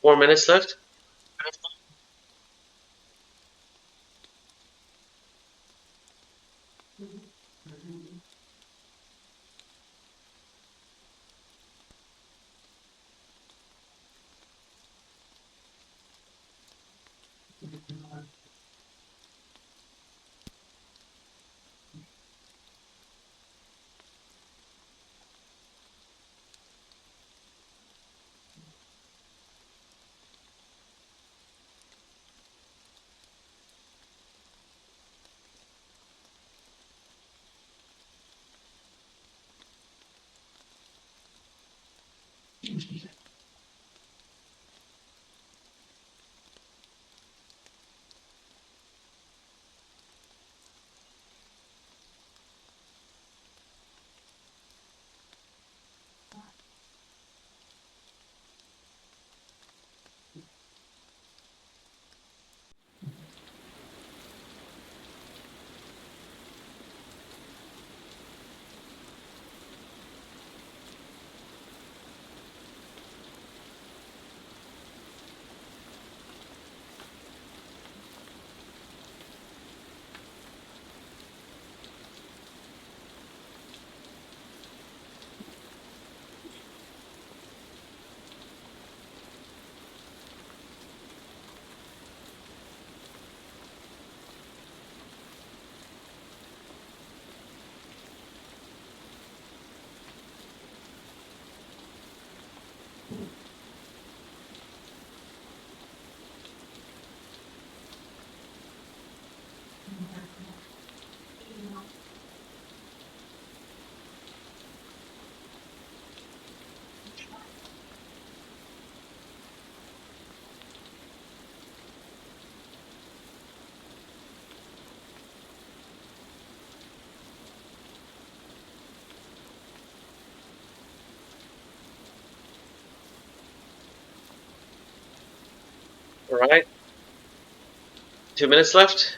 4 minutes left. All right. 2 minutes left.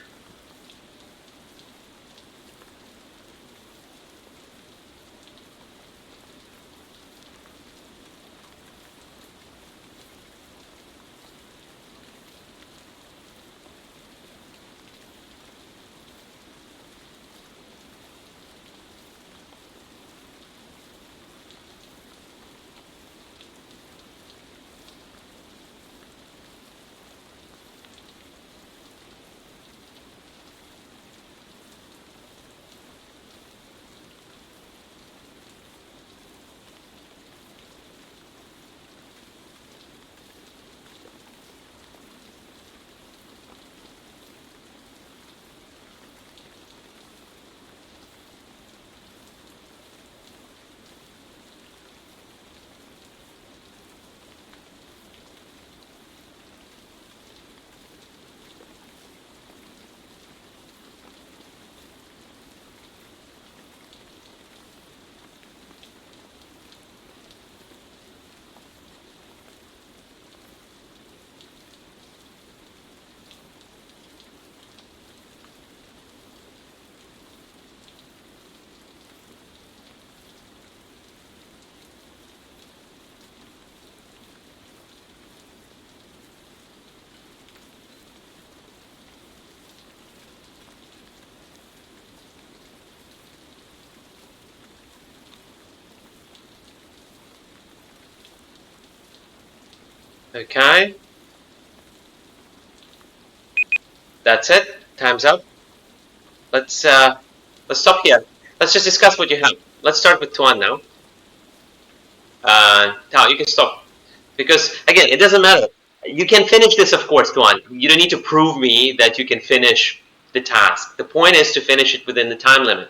Okay. That's it. Time's up. Let's stop here. Let's just discuss what you have. Let's start with Thuan now. Thao, you can stop. Because, again, it doesn't matter. You can finish this, of course, Thuan. You don't need to prove me that you can finish the task. The point is to finish it within the time limit.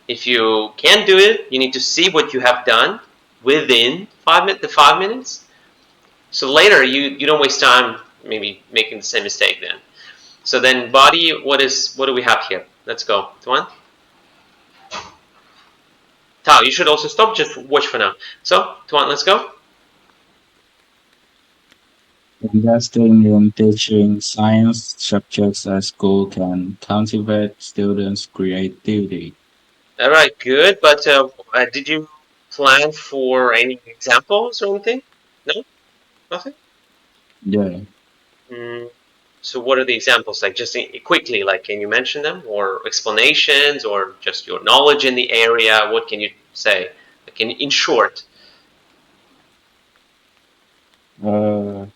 If you can't do it, you need to see what you have done within the 5 minutes. So later, you don't waste time maybe making the same mistake then. So then body, what do we have here? Let's go. Thuan? Thao, you should also stop, just watch for now. So, Thuan, let's go. Investing in teaching science subjects at school can cultivate students' creativity. All right, good. But did you plan for any examples or anything? No? Nothing? Yeah. So what are the examples? Like just quickly, like can you mention them or explanations or just your knowledge in the area? What can you say? Like in short, Uh,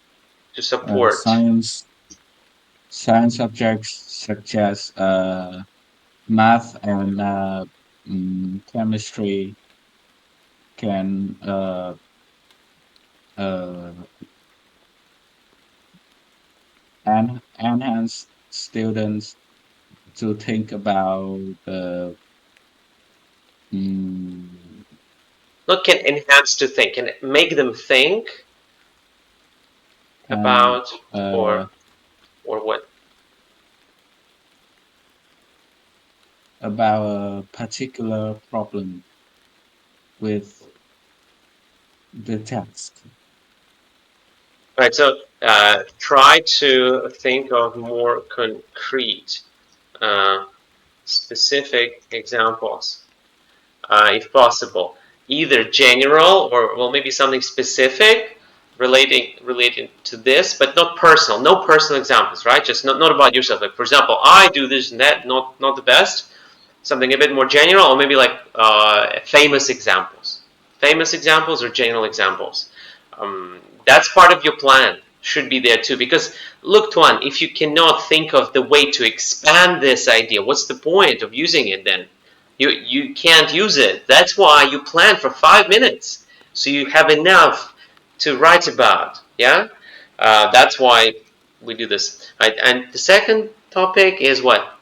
to support. science subjects such as math and chemistry can uh, enhance students to think about mm, Not can enhance to think, can make them think can about uh, or what? about a particular problem with the text. Right. So try to think of more concrete, specific examples, if possible. Either general or well, maybe something specific relating to this, but not personal. No personal examples, right? Just not about yourself. Like for example, I do this and that. Not the best. Something a bit more general, or maybe like famous examples or general examples. That's part of your plan, should be there too. Because look, Tuan, if you cannot think of the way to expand this idea, what's the point of using it then? You can't use it. That's why you plan for 5 minutes, so you have enough to write about. Yeah, that's why we do this. Right? And the second topic is what?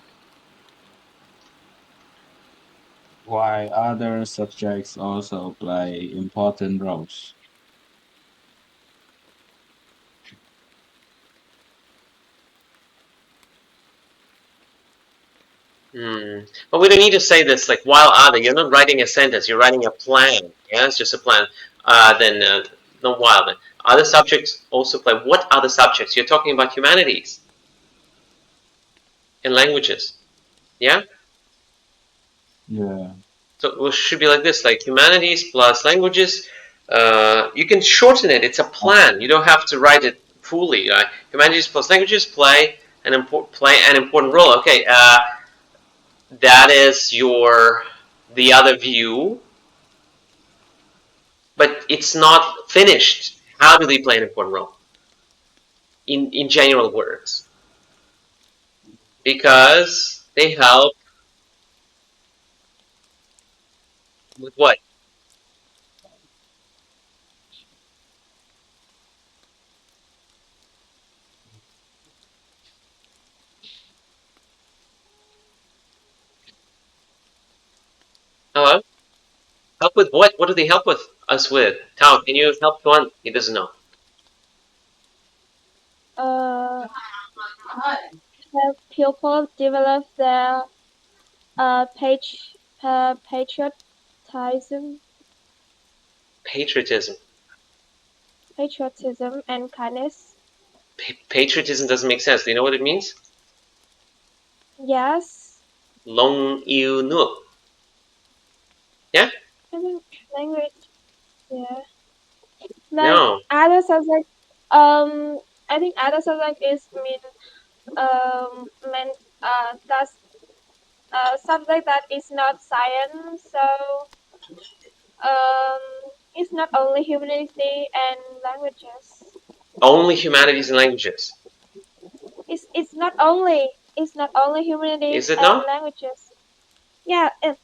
While other subjects also play important roles. But we don't need to say this like while other. You're not writing a sentence. You're writing a plan. Yeah, it's just a plan. Then not while. Then other subjects also play. What other subjects? You're talking about humanities and languages. Yeah. Yeah. So it should be like this: like humanities plus languages. You can shorten it. It's a plan. You don't have to write it fully. Humanities plus languages play an important role. Okay. That is the other view, but it's not finished. How do they play an important role? In general words, because they help with what? Hello? Help with what? What do they help with us with? Thao, can you help Thuan? He doesn't know. Uh, help people develop their patriotism, Patriotism. patriotism and kindness. Patriotism doesn't make sense. Do you know what it means? Yes. Long yêu nước. Yeah? I think language. Yeah. Like No. other subject. I think other subject is meant that's subject that is not science. So it's not only humanity and languages. Only humanities and languages. It's not only humanities Is it and not? languages. Yeah, it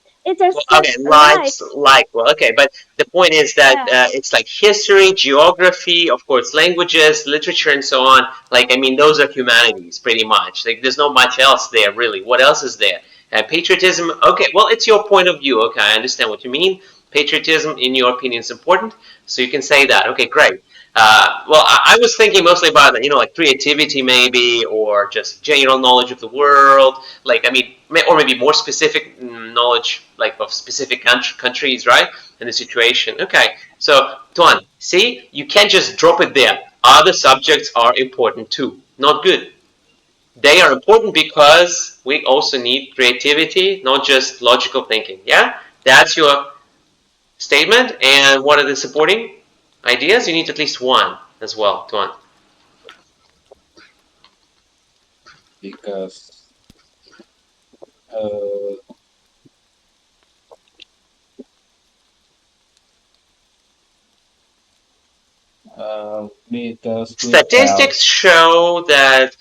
Well, just said okay, like. well, okay, but the point is that Yeah. it's like history, geography, of course, languages, literature, and so on. Like, I mean, those are humanities, pretty much. Like, there's not much else there, really. What else is there? Patriotism, okay, well, it's your point of view. Okay, I understand what you mean. Patriotism, in your opinion, is important, so you can say that. Okay, great. Well, I was thinking mostly about, like creativity maybe, or just general knowledge of the world. Like, I mean, or maybe more specific knowledge, like of specific countries, right? And the situation. Okay, so Tuan, see, you can't just drop it there. Other subjects are important too. Not good. They are important because we also need creativity, not just logical thinking. Yeah, that's your statement. And what are the supporting ideas? You need at least one as well, Tuan. because uh, because without Statistics show that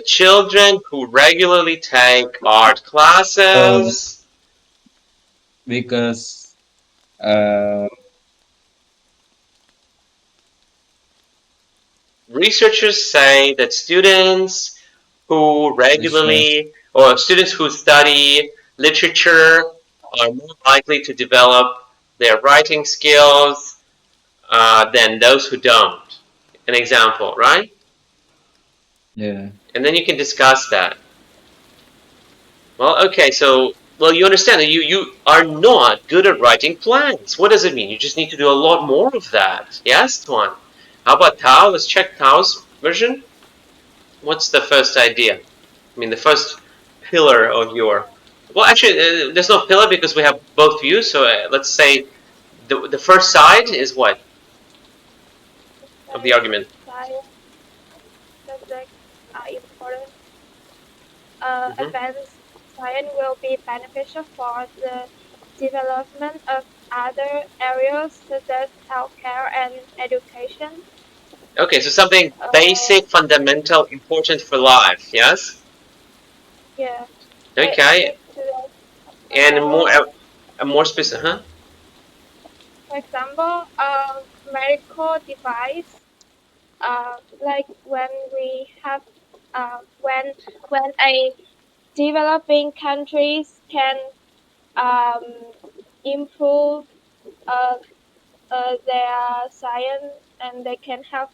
children who regularly take art uh, classes. because uh, Researchers say that students who research regularly or students who study literature are more likely to develop their writing skills than those who don't. An example, right? yeah And then you can discuss that. Well, okay, so you understand that you are not good at writing plans. What does it mean? You just need to do a lot more of that. Yes, Tuan? How about Thao? Let's check Thao's version. What's the first idea? I mean, the first pillar of your. Well, actually, there's no pillar because we have both views. So let's say the first side is what of the Like argument? science subjects are important. Mm-hmm. Advanced science will be beneficial for the development of other areas such as healthcare and education. Okay, so something Uh, basic, fundamental, important for life. Yes. yeah, Okay, basic to the and example, more specific. Huh? for example, medical device. Like when we have when a developing countries can um, improve uh, their science and they can have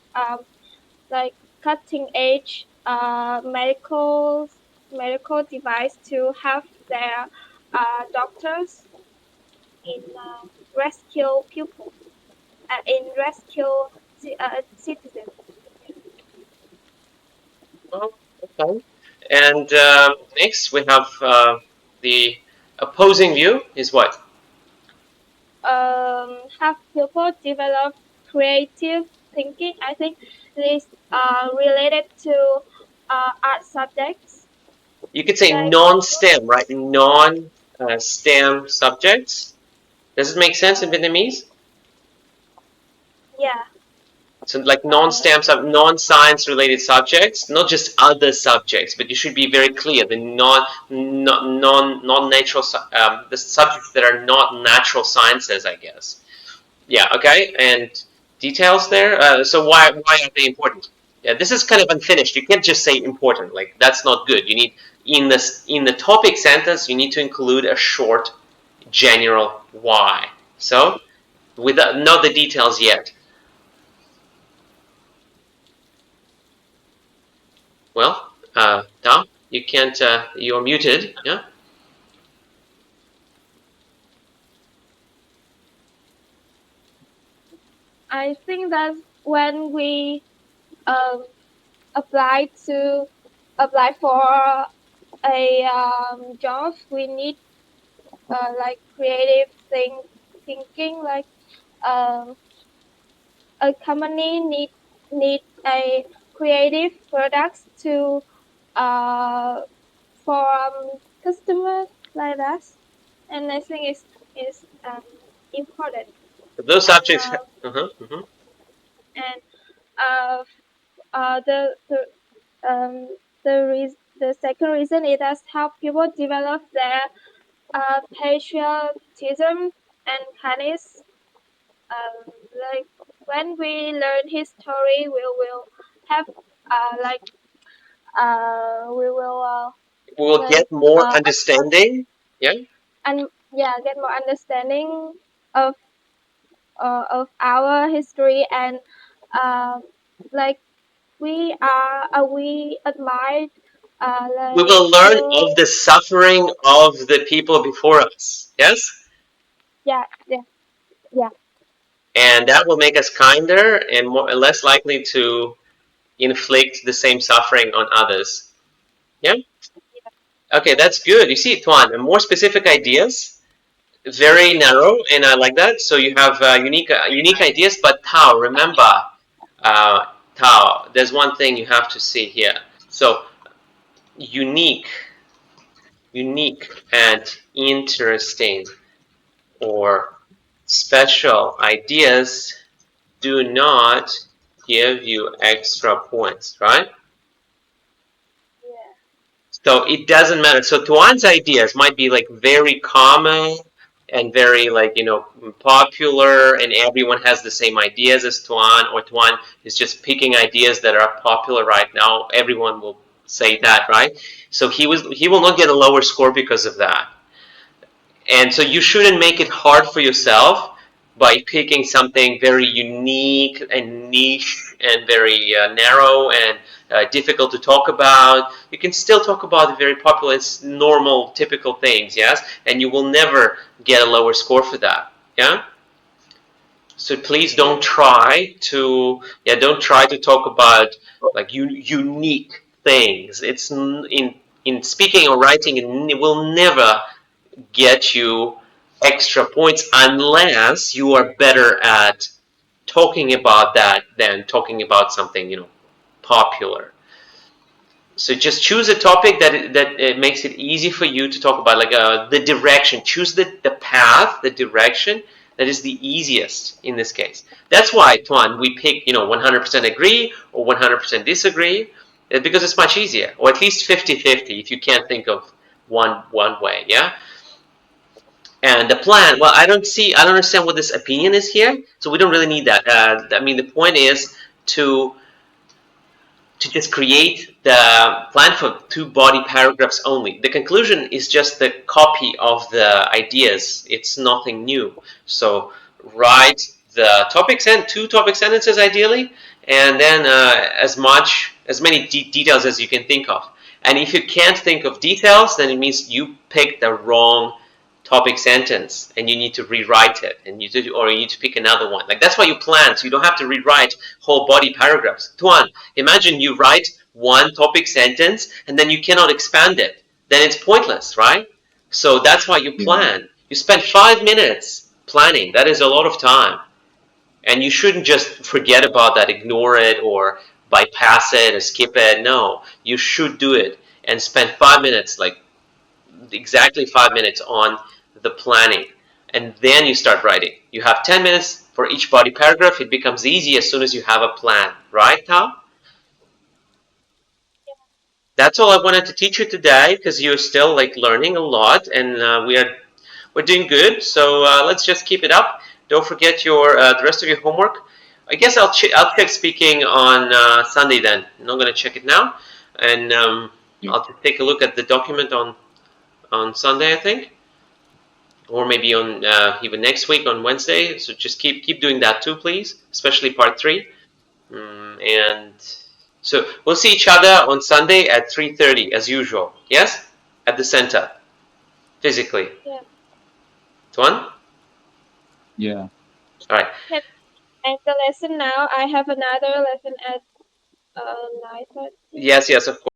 like cutting edge medical device to have their doctors in rescue people in rescue citizens. Oh, okay. And next we have the opposing view is what? Have people develop creative thinking. I think this related to art subjects. You could say Like non-STEM, right? Non-STEM subjects. Does it make sense in uh, Vietnamese? yeah, So like uh, non-STEM, non-science related subjects, not just other subjects, but you should be very clear. The non-natural, the subjects that are not natural sciences, I guess. Yeah. Okay. And details there. So why are they important? Yeah. This is kind of unfinished. You can't just say important. Like that's not good. You need in the topic sentence you need to include a short general why. So without not the details yet. Well, Dom, you can't. You're muted. Yeah. I think that when we um, apply to apply for a job, we need like creative thinking. Like um, a company need a creative products to uh, for customers like that, and I think it's important. Those And subjects. Uh-huh, uh-huh. and uh, the the second reason it does help people develop their patriotism and kindness. Um, like when we learn history, we will have like we will We will like get more understanding. Yeah. and yeah get more understanding of of our history and uh, like we admire We like will learn to of the suffering of the people before us. Yes. yeah yeah yeah And that will make us kinder and less likely to inflict the same suffering on others. Yeah. Okay, that's good. You see, Tuan, more specific ideas, very narrow, and I like that. So you have unique ideas. But Tao, remember, Tao, there's one thing you have to see here. So unique and interesting or special ideas do not give you extra points, right? Yeah. So it doesn't matter. So Tuan's ideas might be like very common and very like, you know, popular, and everyone has the same ideas as Tuan, or Tuan is just picking ideas that are popular right now. Everyone will say that, right? So he will not get a lower score because of that. And so you shouldn't make it hard for yourself by picking something very unique and niche and very narrow and difficult to talk about. You can still talk about the very popular, normal, typical things, yes? And you will never get a lower score for that, yeah? So please don't try to, don't try to talk about like unique things. It's in speaking or writing, it will never get you extra points unless you are better at talking about that than talking about something, you know, popular. So just choose a topic that it makes it easy for you to talk about, like the direction. Choose the path, the direction that is the easiest in this case. That's why, Tuan, we pick, you know, 100% agree or 100% disagree, because it's much easier, or at least 50-50 if you can't think of one way, yeah? And the plan, well, I don't understand what this opinion is here, so we don't really need that. I mean, the point is to just create the plan for 2 body paragraphs only. The conclusion is just the copy of the ideas. It's nothing new. So write the topics and 2 topic sentences ideally, and then as many details as you can think of. And if you can't think of details, then it means you picked the wrong topic sentence and you need to rewrite it, and you need to pick another one. Like, that's why you plan, so you don't have to rewrite whole body paragraphs. Tuan, imagine you write one topic sentence and then you cannot expand it. Then it's pointless, right? So that's why you plan. You spend 5 minutes planning. That is a lot of time. And you shouldn't just forget about that, ignore it, or bypass it or skip it. No, you should do it and spend 5 minutes, like exactly 5 minutes on the planning, and then you start writing. You have 10 minutes for each body paragraph. It becomes easy as soon as you have a plan, right, Thao? That's all I wanted to teach you today, because you're still like learning a lot, and we're doing good. So let's just keep it up. Don't forget the rest of your homework. I guess I'll check speaking on Sunday then. I'm not going to check it now, and I'll just take a look at the document on Sunday, I think, or maybe on even next week on Wednesday. So just keep doing that too, please, especially part 3. And so we'll see each other on Sunday at 3:30 as usual. Yes, at the center, physically. Yeah. Tuan? Yeah. All right. Can I end the lesson now? I have another lesson at 9:30. Yes, of course.